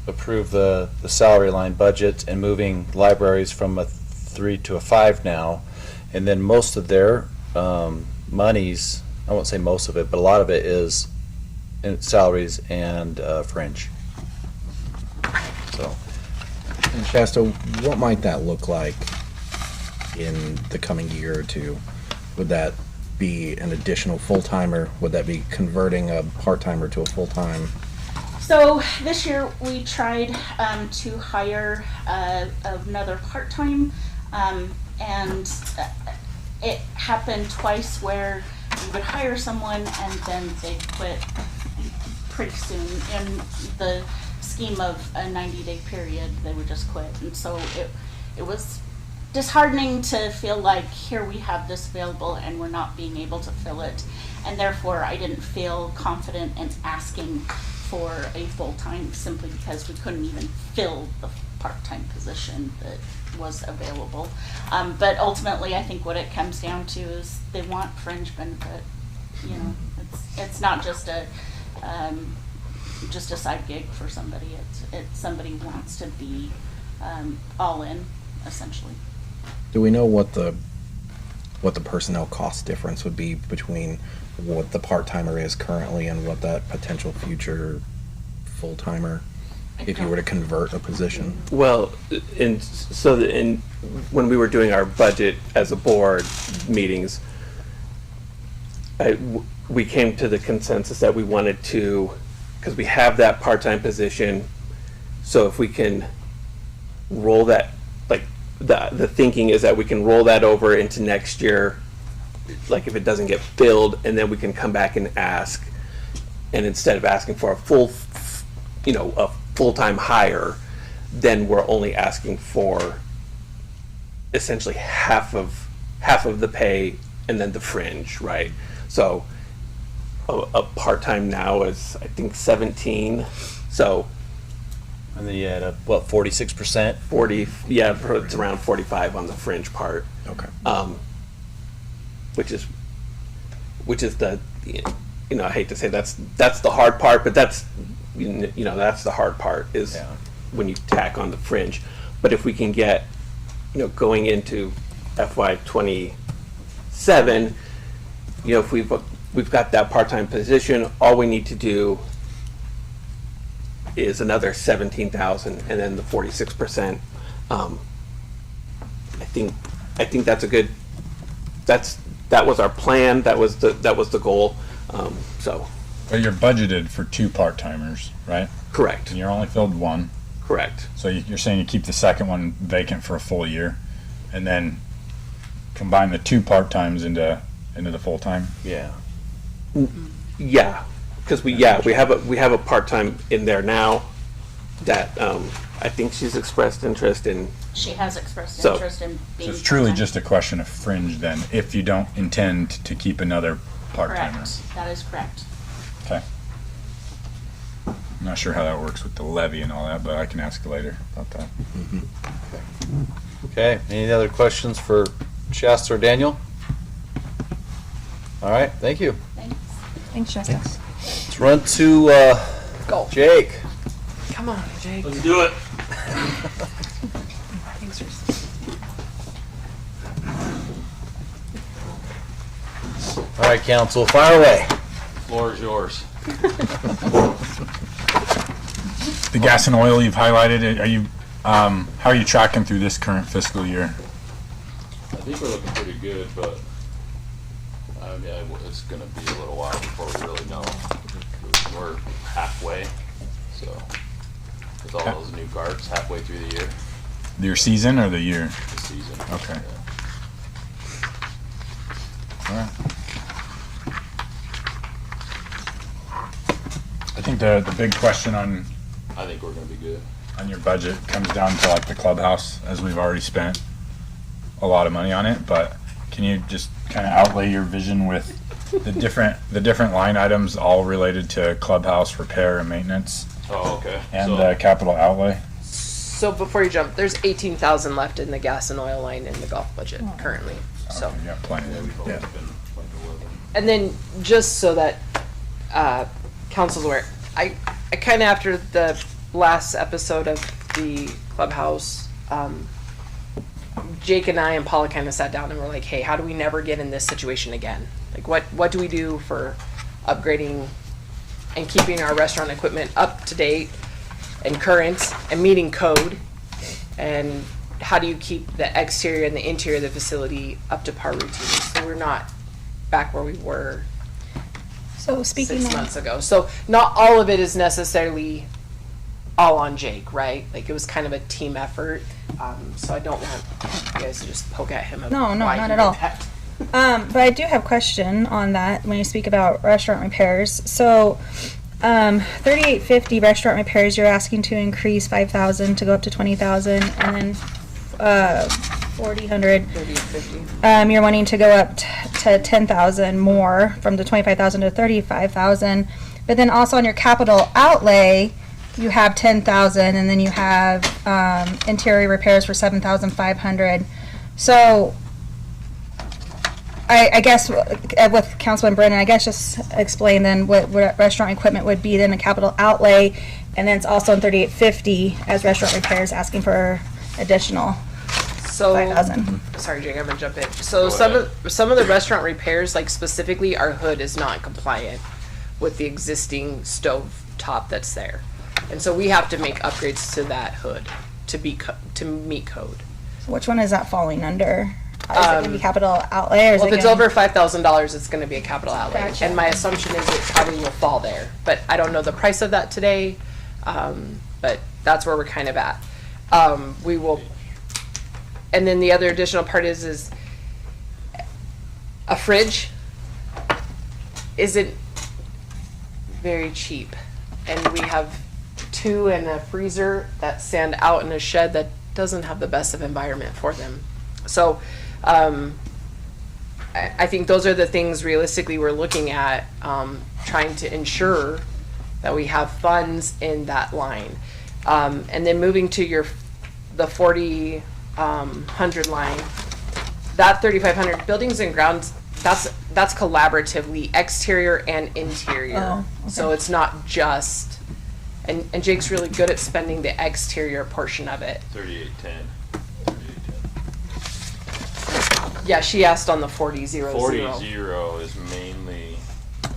approved the salary line budget and moving libraries from a 3 to a 5 now. And then most of their monies, I won't say most of it, but a lot of it is in salaries and fringe. So, And Shasta, what might that look like in the coming year or two? Would that be an additional full-timer? Would that be converting a part-timer to a full-time? So this year we tried to hire another part-time, and it happened twice where we would hire someone and then they quit pretty soon. In the scheme of a 90-day period, they would just quit. And so it was disheartening to feel like here we have this available and we're not being able to fill it. And therefore I didn't feel confident in asking for a full-time simply because we couldn't even fill the part-time position that was available. But ultimately, I think what it comes down to is they want fringe benefit. It's not just a side gig for somebody. It's somebody who wants to be all in, essentially. Do we know what the personnel cost difference would be between what the part-timer is currently and what that potential future full-timer, if you were to convert a position? Well, when we were doing our budget as a board meetings, we came to the consensus that we wanted to, because we have that part-time position, so if we can roll that, like the thinking is that we can roll that over into next year, like if it doesn't get filled, and then we can come back and ask, and instead of asking for a full-time hire, then we're only asking for essentially half of the pay and then the fringe, right? So a part-time now is, I think, 17. So and then you had 46%? 40, yeah, it's around 45 on the fringe part. Okay. Which is the, I hate to say that's the hard part, but that's the hard part is when you tack on the fringe. But if we can get, going into FY27, if we've got that part-time position, all we need to do is another 17,000 and then the 46%. I think that's a good, that was our plan, that was the goal. But you're budgeted for 2 part-timers, right? Correct. And you're only filled 1. Correct. So you're saying you keep the second one vacant for a full year, and then combine the 2 part-times into the full-time? Yeah. Yeah, because we have a part-time in there now that I think she's expressed interest in. She has expressed So- interest in being So it's truly part-time. just a question of fringe then, if you don't intend to keep another part-timer. Correct. That is correct. Okay. I'm not sure how that works with the levy and all that, but I can ask later about that. Okay, any other questions for Shasta or Daniel? All right, thank you. Thanks. Thanks, Shasta. Let's run to Go. Jake. Come on, Jake. Let's do it. Thanks for. All right, council, fire away. Floor is yours. The gas and oil you've highlighted, are you, how are you tracking through this current fiscal year? I think we're looking pretty good, but I mean, it's going to be a little while before we really know. We're halfway, so with all those new guards, halfway through the year, Your season or the year? the season. Okay. Yeah. All right. I think the big question on I think we're going to be good. on your budget comes down to like the clubhouse, as we've already spent a lot of money on it, but can you just kind of outlay your vision with the different line items all related to clubhouse repair and maintenance Oh, okay. and So- capital outlay? So before you jump, there's 18,000 left in the gas and oil line in the golf budget currently. So, Okay, yeah, plenty of We've yeah. always been like 11. and then just so that council's aware, I kind of after the last episode of the clubhouse, Jake and I and Paula kind of sat down and were like, hey, how do we never get in this situation again? Like, what do we do for upgrading and keeping our restaurant equipment up to date and current and meeting code? And how do you keep the exterior and the interior of the facility up to par routine? So we're not back where we were So speaking 6 of, months ago. So not all of it is necessarily all on Jake, right? Like it was kind of a team effort. So I don't want you guys to just poke at him. No, why not he at did all. that. but I do have a question on that when you speak about restaurant repairs. So, 3850 restaurant repairs, you're asking to increase 5,000 to go up to 20,000, and then 4,000, 30 to 50. you're wanting to go up to 10,000 more from the 25,000 to 35,000. But then also on your capital outlay, you have 10,000, and then you have interior repairs for 7,500. So I guess with Councilman Brennan, I guess just explain then what restaurant equipment would be then a capital outlay, and then it's also in 3850 as restaurant repairs, asking for additional So 5,000. sorry, Jake, I'm gonna jump in. So Go some of the restaurant repairs, like specifically our hood is not compliant with the existing stove top that's there. And so we have to make upgrades to that hood to meet code. So which one is that falling under? Is it going to be capital outlay, or is Well, it if it's gonna- over $5,000, it's gonna be a capital outlay. Gotcha. And my assumption is it probably will fall there. But I don't know the price of that today, but that's where we're kind of at. We will, and then the other additional part is a fridge isn't very cheap. And we have 2 and a freezer that stand out in a shed that doesn't have the best of environment for them. So, I think those are the things realistically we're looking at, trying to ensure that we have funds in that line. And then moving to the 4,000 line, that 3,500 buildings and grounds, that's collaboratively exterior and interior. Oh, okay. So it's not just, and Jake's really good at spending the exterior portion of it. 3810. Yeah, she asked on the 40-0-0. 40-0 is mainly,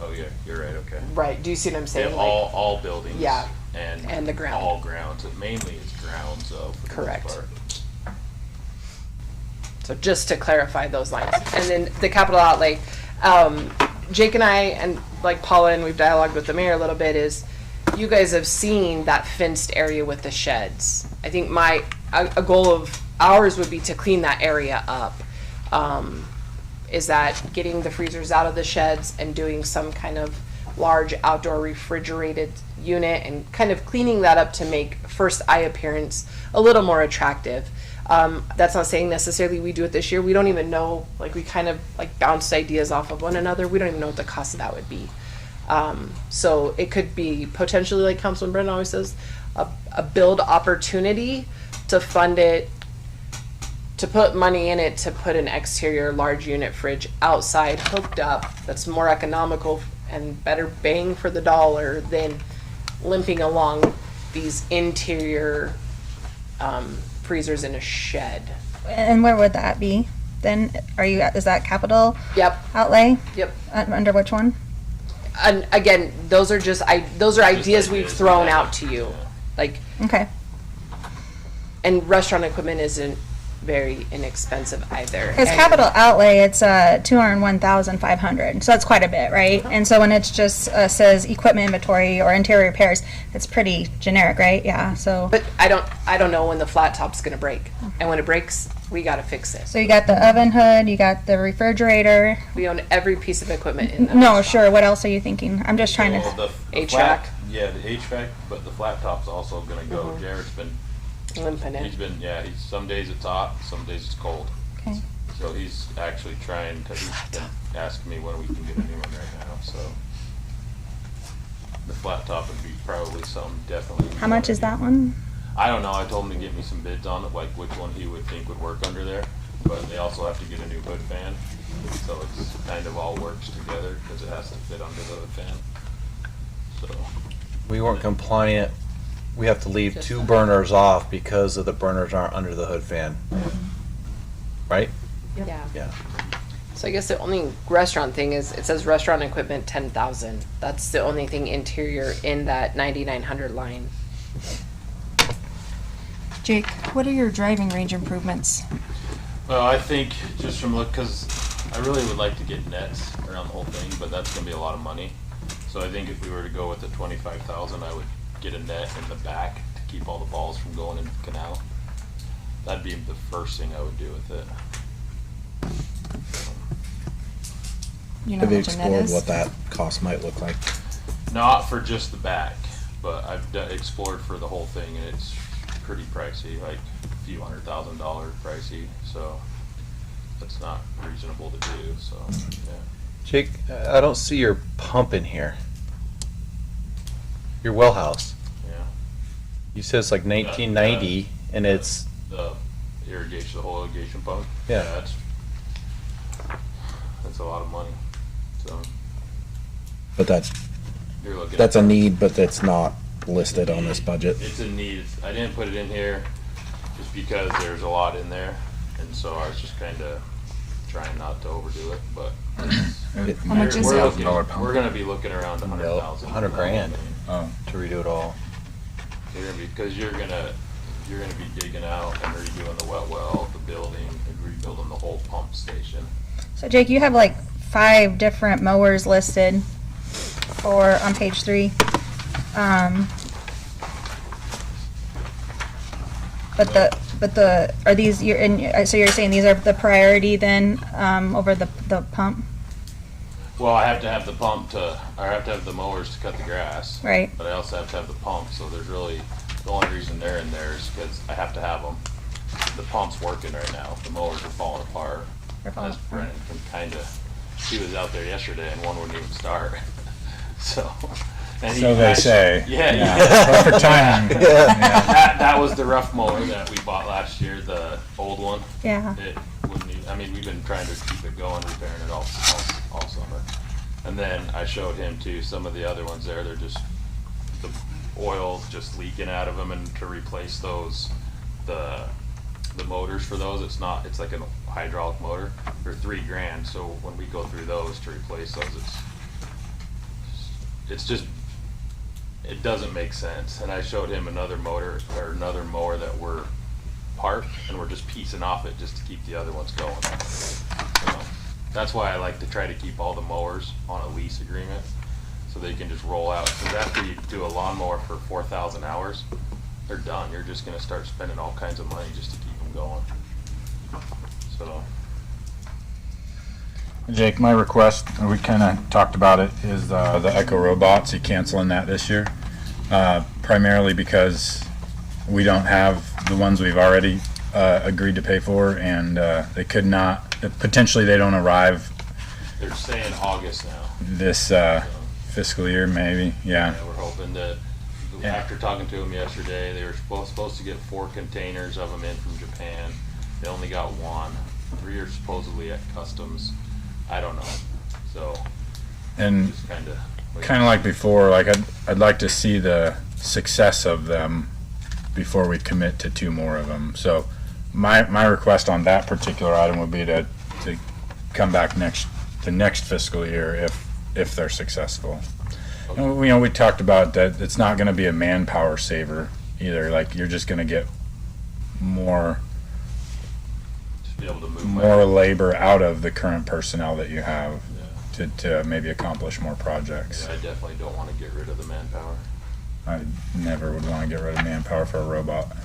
oh yeah, you're right, okay. Right, do you see what I'm Yeah, saying? all buildings. Yeah, And. and the ground. All grounds, it mainly is grounds though, for the most Correct. part. So just to clarify those lines. And then the capital outlay, Jake and I, and like Paula, and we've dialogued with the mayor a little bit, is you guys have seen that fenced area with the sheds. I think a goal of ours would be to clean that area up. Is that getting the freezers out of the sheds and doing some kind of large outdoor refrigerated unit and kind of cleaning that up to make first eye appearance a little more attractive. That's not saying necessarily we do it this year. We don't even know, like we kind of like bounced ideas off of one another. We don't even know what the cost of that would be. So it could be potentially, like Councilman Brennan always says, a build opportunity to fund it, to put money in it, to put an exterior large unit fridge outside hooked up that's more economical and better bang for the dollar than limping along these interior freezers in a shed. And where would that be? Then is that capital Yep, outlay? yep. Under which one? And again, those are ideas we've ideas thrown we have. out to you. Like, Okay. and restaurant equipment isn't very inexpensive either. Because And- capital outlay, it's 201,500, so that's quite a bit, right? And so when it's just says equipment inventory or interior repairs, it's pretty generic, right? Yeah. So But I don't know when the flat top's gonna break. And when it breaks, we gotta fix it. so you got the oven hood, you got the refrigerator. We own every piece of equipment in the No, restaurant. sure. What else are you thinking? I'm just trying Well, to. the HVAC. flat, Yeah, the HVAC, but the flat top's also gonna go. Jared's been, Limping he's it. been, yeah, he's, some days it's hot, some days it's cold. Okay. So he's actually trying to, he's been asking me when we can get a new one right now, so. The flat top would be probably something definitely. How much is that one? I don't know, I told him to get me some bids on it, like which one he would think would work under there, but they also have to get a new hood fan. So it's kind of all works together, cause it has to fit under the hood fan. So, We weren't compliant. We have to leave two burners off because of the burners aren't under the hood fan. Right? Yeah. Yeah. So I guess the only restaurant thing is, it says restaurant equipment 10,000. That's the only thing interior in that 9,900 line. Jake, what are your driving range improvements? well, I think just from look, cause I really would like to get nets around the whole thing, but that's gonna be a lot of money. So I think if we were to go with the 25,000, I would get a net in the back to keep all the balls from going into the canal. That'd be the first thing I would do with it. You know Have how you much a net explored is? what that cost might look like? Not for just the back, but I've explored for the whole thing, and it's pretty pricey, like a few $100,000 pricey, so that's not reasonable to do, so, yeah. Jake, I don't see your pump in here. Your well house. Yeah. You said it's like 1990 and it's, The irrigation, the whole irrigation pump? Yeah. That's a lot of money, so But that's you're looking. a at- need, but that's not listed on this budget. It's a need. I didn't put it in here just because there's a lot in there, and so I was just kinda trying not to overdo it, but. How much is We're it? looking, $1,000 pump. we're gonna be looking around 100,000. 100 grand Oh, to redo it all. You're gonna be, cause you're gonna be digging out and redoing the wet well, the building, and rebuilding the whole pump station. So Jake, you have like 5 different mowers listed for, on page 3. But the, are these, so you're saying these are the priority then, over the pump? Well, I have to have the pump I have to have the mowers to cut the grass. Right. But I also have to have the pump, so there's really, the only reason they're in there is because I have to have them. The pump's working right now, the mowers are falling apart. They're falling As apart. Brennan can kinda, he was out there yesterday and one wouldn't even start, so. and he so they actually- say. Yeah. Perfect timing. That was the rough mower that we bought last year, the old one. Yeah. It wouldn't even, I mean, we've been trying to keep it going, repairing it all summer. And then I showed him too, some of the other ones there, they're just, the oil's just leaking out of them, and to replace those, the motors for those, it's like a hydraulic motor, they're $3,000, so when we go through those to replace those, it's just, it doesn't make sense. And I showed him another motor, or another mower that we're parked, and we're just piecing off it just to keep the other ones going. So, that's why I like to try to keep all the mowers on a lease agreement, so they can just roll out. Because after you do a lawnmower for 4,000 hours, they're done. You're just gonna start spending all kinds of money just to keep them going. So, Jake, my request, and we kind of talked about it, is the Echo robots. You canceling that this year, primarily because we don't have the ones we've already agreed to pay for, and they could not. Potentially, they don't arrive they're saying August now. this fiscal year, maybe. Yeah. Yeah, we're hoping that, Yeah. after talking to them yesterday, they were supposed to get 4 containers of them in from Japan. They only got 1. 3 are supposedly at customs. I don't know. So, And just kind kind of like before, like I'd like to see the success of them before we commit to 2 more of them. So my request on that particular item would be to come back the next fiscal year if they're successful. And, we talked about that it's not going to be a manpower saver either. Like you're just going to get more just be able to move more labor out of the current personnel that you have Yeah. to maybe accomplish more projects. I definitely don't want to get rid of the manpower. I never would want to get rid of manpower for a robot.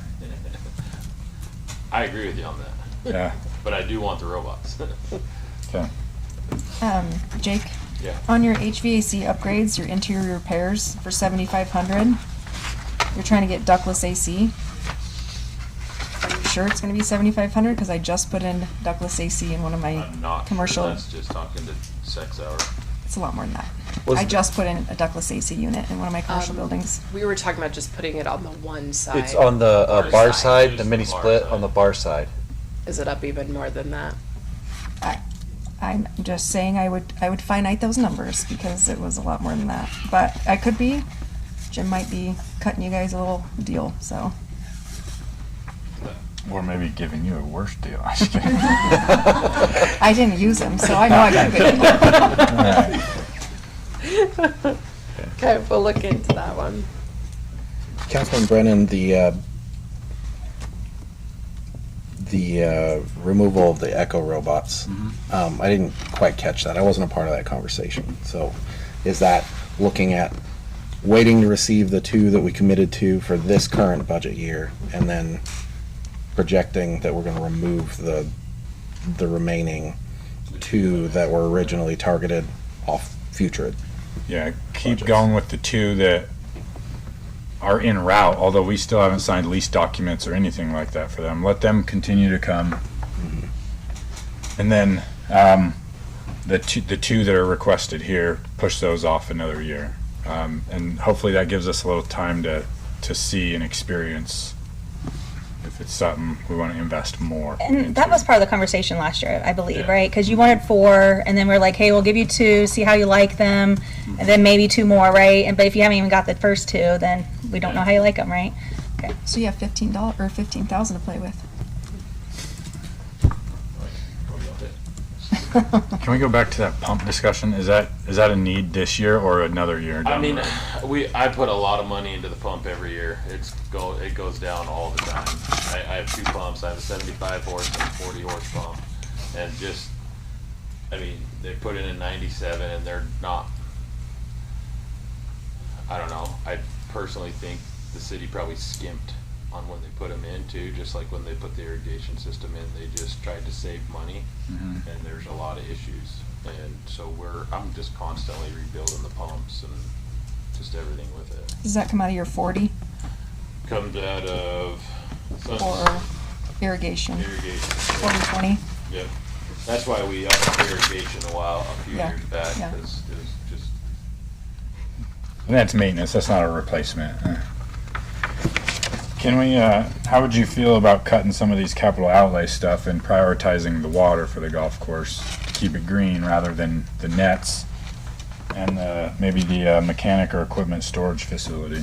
I agree with you on that. Yeah. But I do want the robots. Okay. Jake, Yeah. On your HVAC upgrades, your interior repairs for 7,500, you're trying to get ductless AC. Are you sure it's gonna be 7,500? Because I just put in ductless AC in one of my I'm not commercial. sure, that's just talking to Sex Hour. It's a lot more than that. Was- I just put in a ductless AC unit in one of my commercial buildings. We were talking about just putting it on the one side. It's on the Bar bar side, side, the just mini the bar split side. on the bar side. Is it up even more than that? I'm just saying I would finite those numbers because it was a lot more than that. But I could be. Jim might be cutting you guys a little deal, so. Or maybe giving you a worse deal. I didn't use them, so I know I got a good deal. Okay, we'll look into that one. Councilman Brennan, the removal of the Echo robots, I didn't quite catch that. I wasn't a part of that conversation. So is that looking at waiting to receive the 2 that we committed to for this current budget year and then projecting that we're going to remove the remaining 2 that were originally targeted off future? Yeah, keep Budgets. going with the 2 that are en route, although we still haven't signed lease documents or anything like that for them. Let them continue to come. And then the two that are requested here, push those off another year. And hopefully that gives us a little time to see and experience if it's something we want to invest more And that into. was part of the conversation last year, I believe, Yeah. right? Because you wanted 4, and then we're like, hey, we'll give you 2, see how you like them, and then maybe 2 more, right? And but if you haven't even got the first 2, then we don't know how you like them, right? Okay. So you have $15 or 15,000 to play with. Can we go back to that pump discussion? Is that a need this year or another year? I down the mean, road? I put a lot of money into the pump every year. It goes down all the time. I have 2 pumps. I have a 75 horse and a 40 horse pump, and just, I mean, they put in a 97, and they're not. I don't know. I personally think the city probably skimped on when they put them in too. Just like when they put the irrigation system in, they just tried to save money, and there's a lot of issues. And so I'm just constantly rebuilding the pumps and just everything with it. Does that come out of your 40 Comes out of or irrigation? irrigation. 40/20? Yep. That's why we upped irrigation a few Yeah, years back, yeah. because it was just, And that's maintenance, that's not a replacement. Can we, how would you feel about cutting some of these capital outlay stuff and prioritizing the water for the golf course to keep it green rather than the nets and maybe the mechanic or equipment storage facility?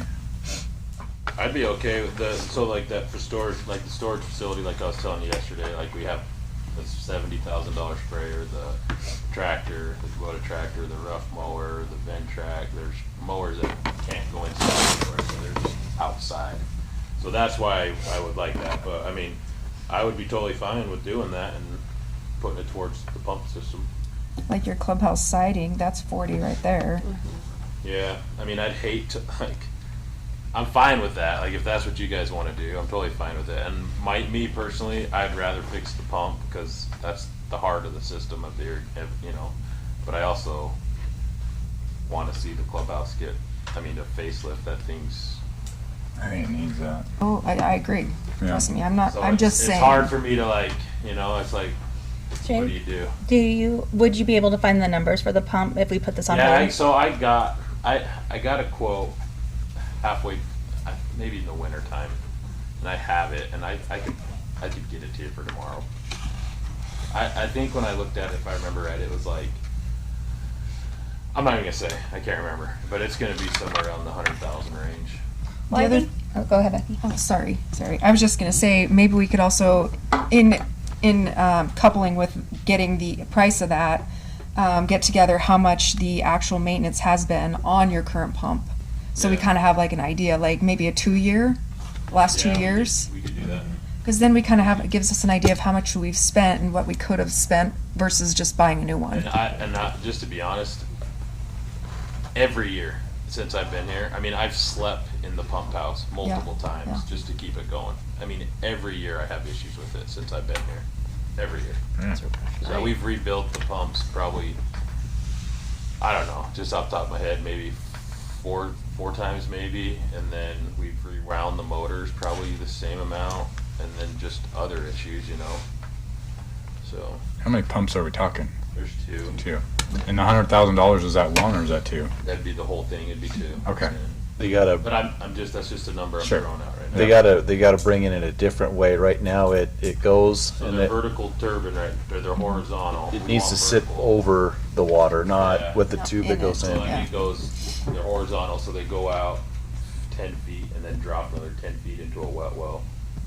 I'd be okay with like that for storage, like the storage facility, like I was telling you yesterday, like we have the $70,000 sprayer, the tractor, the Kubota tractor, the rough mower, the Ventrac. There's mowers that can't go inside anywhere, so they're just outside. So that's why I would like that, but I mean, I would be totally fine with doing that and putting it towards the pump system. Like your clubhouse siding, that's 40 right there. Yeah, I mean, I'd hate to, like, I'm fine with that. Like, if that's what you guys want to do, I'm totally fine with it. And me personally, I'd rather fix the pump because that's the heart of the system of the, but I also want to see the clubhouse get, a facelift. That thing's, I think it needs that. Oh, I agree. Yeah. Trust me, so I'm just saying. it's hard for me to it's like, what do you do? Would you be able to find the numbers for the pump if we put this on Yeah, hold? so I got a quote halfway, maybe in the winter time, and I have it, and I could get it to you for tomorrow. I think when I looked at it, if I remember right, it was like, I'm not even gonna say, I can't remember, but it's gonna be somewhere around the 100,000 range. The other- Go ahead, Becky. Oh, sorry. I was just gonna say, maybe we could also, in coupling with getting the price of that, get together how much the actual maintenance has been on your current pump. So we Yeah. kind of have like an idea, like maybe a 2-year, last 2 Yeah, years. We could do that. Because then we kind of it gives us an idea of how much we've spent and what we could have spent versus just buying a new one. And just to be honest, every year since I've been here, I've slept in the pump house multiple times yeah. just to keep it going. Every year I have issues with it since I've been here. Every year. So we've rebuilt the pumps probably, I don't know, just off the top of my head, maybe four times maybe, and then we've rewound the motors probably the same amount, and then just other issues, you know. So How many pumps are we talking? there's two. Two. And $100,000, is that one or is that two? That'd be the whole thing. It'd be two. Okay. Yeah. They gotta, But that's just a number I'm Sure. throwing out right now. they gotta bring it in a different way. Right now, it goes So and they're it vertical turbine, right? They're horizontal. We needs to want sit vertical. over the water, not Yeah. with the tube that goes So in. it goes, they're horizontal, so they go out 10 feet and then drop another 10 feet into a wet well.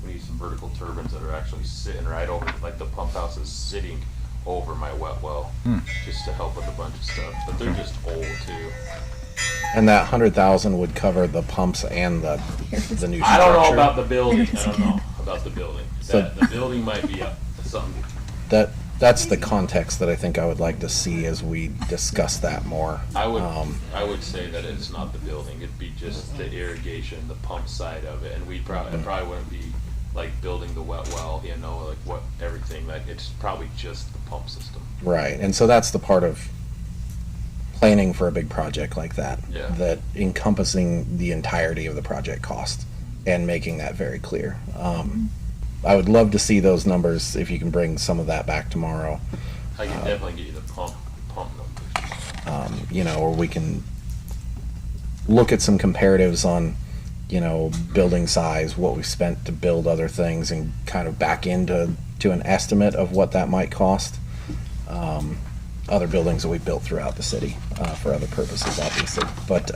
We need some vertical turbines that are actually sitting right over, like the pump house is sitting over my wet well, just to help with a bunch of stuff. But they're just old too. And that 100,000 would cover the pumps and the new structure. I don't know about the building. I don't know about the building. So- The building might be up to something. That's the context that I think I would like to see as we discuss that more. I would say that it's not the building. It'd be just the irrigation, the pump side of it, and it probably wouldn't be like building the wet well, you know, like what everything. Like it's probably just the pump system. Right, and so that's the part of planning for a big project like that. Yeah. That encompassing the entirety of the project cost and making that very clear. I would love to see those numbers if you can bring some of that back tomorrow. I can definitely get you the pump numbers. You know, or we can look at some comparatives on, you know, building size, what we've spent to build other things, and kind of back into an estimate of what that might cost. Other buildings that we built throughout the city for other purposes, obviously. But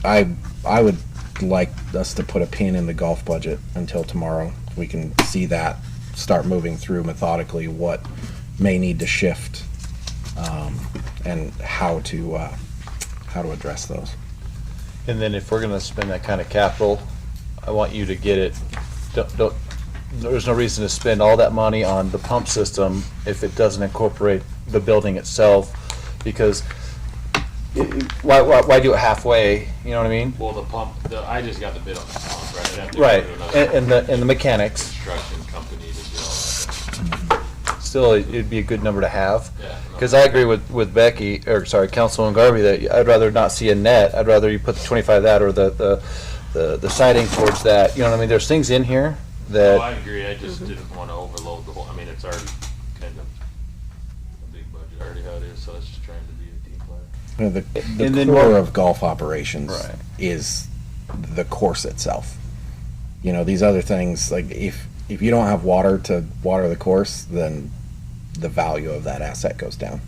I would like us to put a pin in the golf budget until tomorrow. We can see that, start moving through methodically what may need to shift, and how to address those. And then if we're gonna spend that kind of capital, I want you to get it, there's no reason to spend all that money on the pump system if it doesn't incorporate the building itself, because why do it halfway, you know what I mean? Well, the pump, I just got the bid on the pump, right? I'd have to Right, go to another and the mechanics, construction company to do all that. still, it'd be a good number to have. Yeah, no. Because I agree with Becky, or sorry, Councilwoman Garvey, that I'd rather not see a net, I'd rather you put the 25 that, or the siding towards that, you know what I mean? There's things in here No, I that, agree. I just didn't want to overload the whole. I mean, it's already kind of a big budget already how it is, so I was just trying to be a team player. You know, the And then core what- of golf operations Right. is the course itself. You know, these other things, like if you don't have water to water the course, then the value of that asset goes down.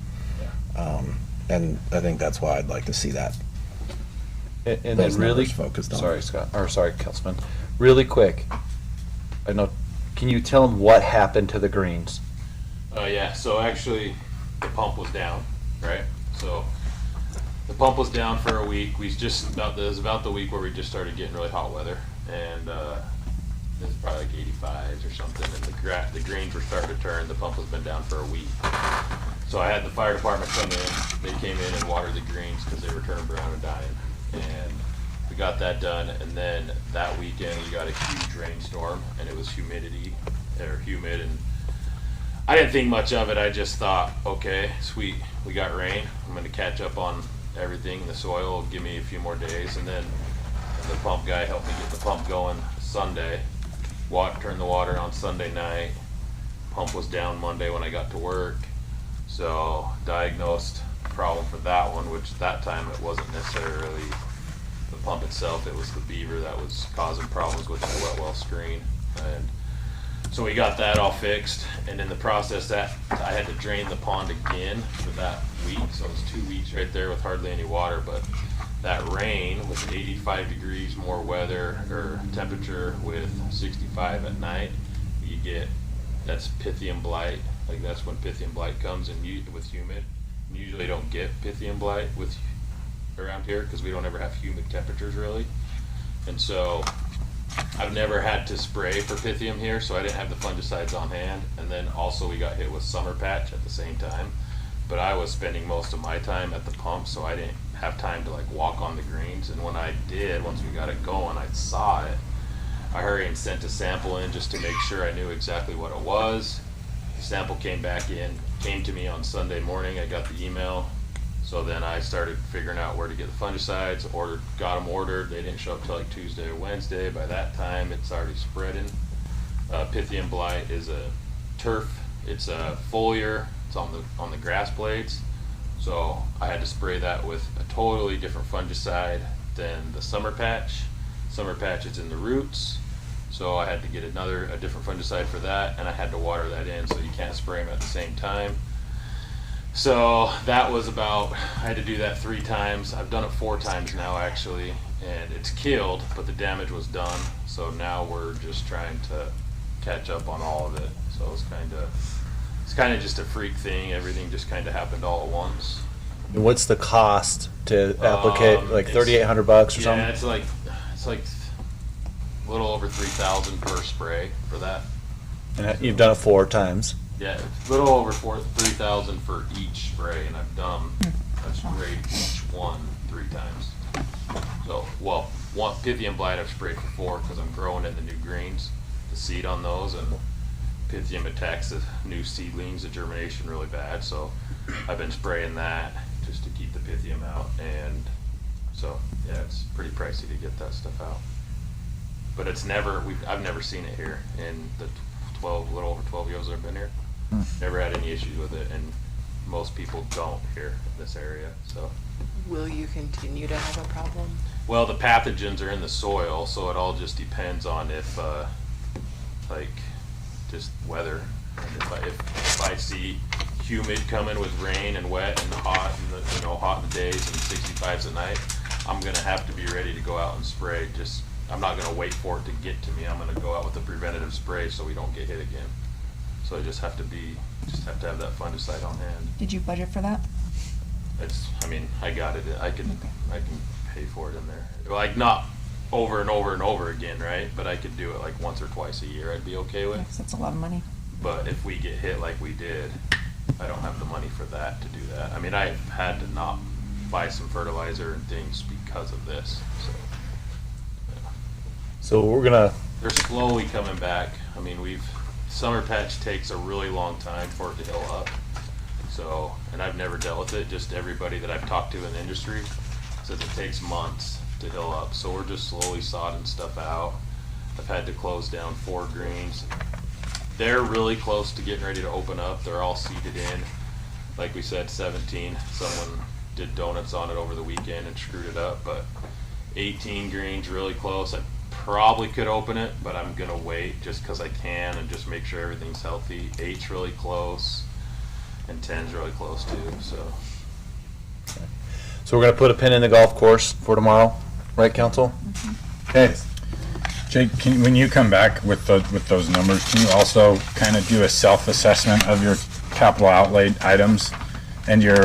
And I think that's why I'd like to see that. and then those really, numbers focused on. sorry, Scott, or sorry, Councilman, really quick, I know, can you tell them what happened to the greens? Yeah. So actually, the pump was down, right? So the pump was down for a week. It was about the week where we just started getting really hot weather, and it was probably like 85s or something. And the greens were starting to turn. The pump has been down for a week. So I had the fire department come in. They came in and watered the greens because they were turning brown and dying. And we got that done. And then that weekend we got a huge rainstorm, and it was humid, and I didn't think much of it. I just thought, okay, sweet, we got rain. I'm going to catch up on everything. The soil will give me a few more days. And then the pump guy helped me get the pump going Sunday. Turned the water on Sunday night. Pump was down Monday when I got to work. So diagnosed a problem for that one, which that time it wasn't necessarily the pump itself. It was the beaver that was causing problems with the wet well screen. And so we got that all fixed. And in the process, that I had to drain the pond again for that week. So it was 2 weeks right there with hardly any water. But that rain with 85 degrees more weather or temperature with 65 at night, you get, that's Pythium blight. Like that's when Pythium blight comes, and with humid, you usually don't get Pythium blight with around here because we don't ever have humid temperatures really. And so I've never had to spray for Pythium here, so I didn't have the fungicides on hand. And then also we got hit with summer patch at the same time, but I was spending most of my time at the pump, so I didn't have time to like walk on the greens. And when I did, once we got it going, I saw it. I hurried and sent a sample in just to make sure I knew exactly what it was. Sample came back in, came to me on Sunday morning. I got the email. So then I started figuring out where to get the fungicides, got them ordered. They didn't show up till like Tuesday or Wednesday. By that time, it's already spreading. Pythium blight is a turf. It's a foliar. It's on the grass blades. So I had to spray that with a totally different fungicide than the summer patch. Summer patch is in the roots. So I had to get a different fungicide for that, and I had to water that in, so you can't spray them at the same time. So that was I had to do that 3 times. I've done it 4 times now actually, and it's killed, but the damage was done. So now we're just trying to catch up on all of it. So it's kind of just a freak thing. Everything just kind of happened all at once. And what's the cost to applicate, like $3,800 or something? Yeah, it's like a little over 3,000 per spray for that. And you've done it 4 times. Yeah, it's a little over 3,000 for each spray, and I've done, I've sprayed each one 3 times. So, well, Pythium blight I've sprayed for 4 because I'm growing in the new greens, the seed on those, and Pythium attacks the new seedlings, the germination really bad. So I've been spraying that just to keep the Pythium out, and so yeah, it's pretty pricey to get that stuff out. But it's I've never seen it here in the little over 12 years I've been here. Never had any issues with it, and most people don't here in this area. So, Will you continue to have a problem? well, the pathogens are in the soil, so it all just depends on if, like, just weather. And if I see humid coming with rain and wet and hot, and hot in the days and 65s at night, I'm gonna have to be ready to go out and spray. I'm not gonna wait for it to get to me. I'm gonna go out with a preventative spray so we don't get hit again. So I just have to have that fungicide on hand. Did you budget for that? I got it. I can pay for it in there. Like, not over and over and over again, right? But I could do it like once or twice a year. I'd be okay with. Yes, that's a lot of money. But if we get hit like we did, I don't have the money for that to do that. I've had to not buy some fertilizer and things because of this. So. So They're slowly coming back. Summer patch takes a really long time for it to heal up. So, and I've never dealt with it. Just everybody that I've talked to in the industry says it takes months to heal up. So we're just slowly sodding stuff out. I've had to close down 4 greens. They're really close to getting ready to open up. They're all seeded in. Like we said, 17. Someone did donuts on it over the weekend and screwed it up, but 18 greens really close. I probably could open it, but I'm gonna wait just because I can and just make sure everything's healthy. 8's really close, and 10's really close too. So we're gonna put a pin in the golf course for tomorrow, right, council? Okay. Jake, when you come back with those numbers, can you also kind of do a self-assessment of your capital outlay items and your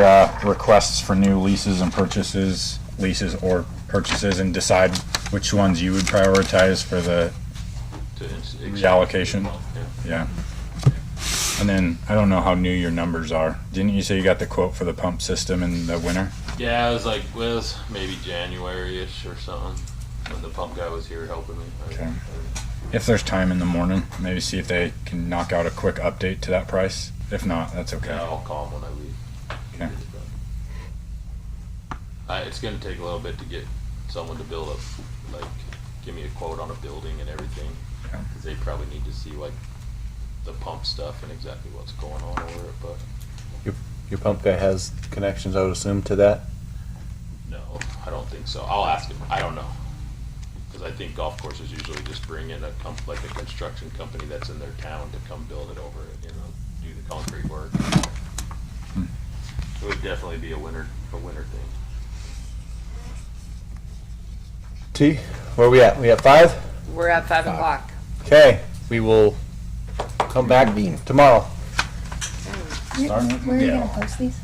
requests for new leases or purchases, and decide which ones you would prioritize for the reallocation? Yeah. And then, I don't know how new your numbers are. Didn't you say you got the quote for the pump system in the winter? Yeah, it was maybe January-ish or something when the pump guy was here helping me. Okay. If there's time in the morning, maybe see if they can knock out a quick update to that price. If not, that's okay. Yeah, I'll call him when I leave. Okay. It's gonna take a little bit to get someone to give me a quote on a building and everything. Okay. Cause they probably need to see the pump stuff and exactly what's going on over it, but Your pump guy has connections, I would assume, to that? no, I don't think so. I'll ask him. I don't know. Cause I think golf courses usually just bring in a construction company that's in their town to come build it over it, do the concrete work. It would definitely be a winter thing. T, where are we at? We at 5? We're at 5 o'clock. Okay, we will come back tomorrow. Where are you gonna post these?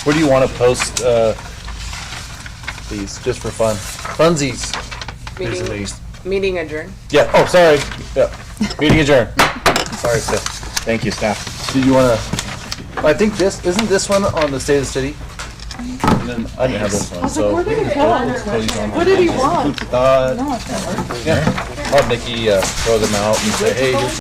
Where do you want to post these, just for fun? Funsies. Here's the Meeting, least. meeting adjourned. Yeah, oh, sorry. Yeah. Meeting adjourned. Sorry, Seth. Thank you, staff. Did you want to, I think isn't this one on the State of the City? And then I didn't have this one, so. What did he want? Yeah, I'll have Nikki throw them out and say, hey, here's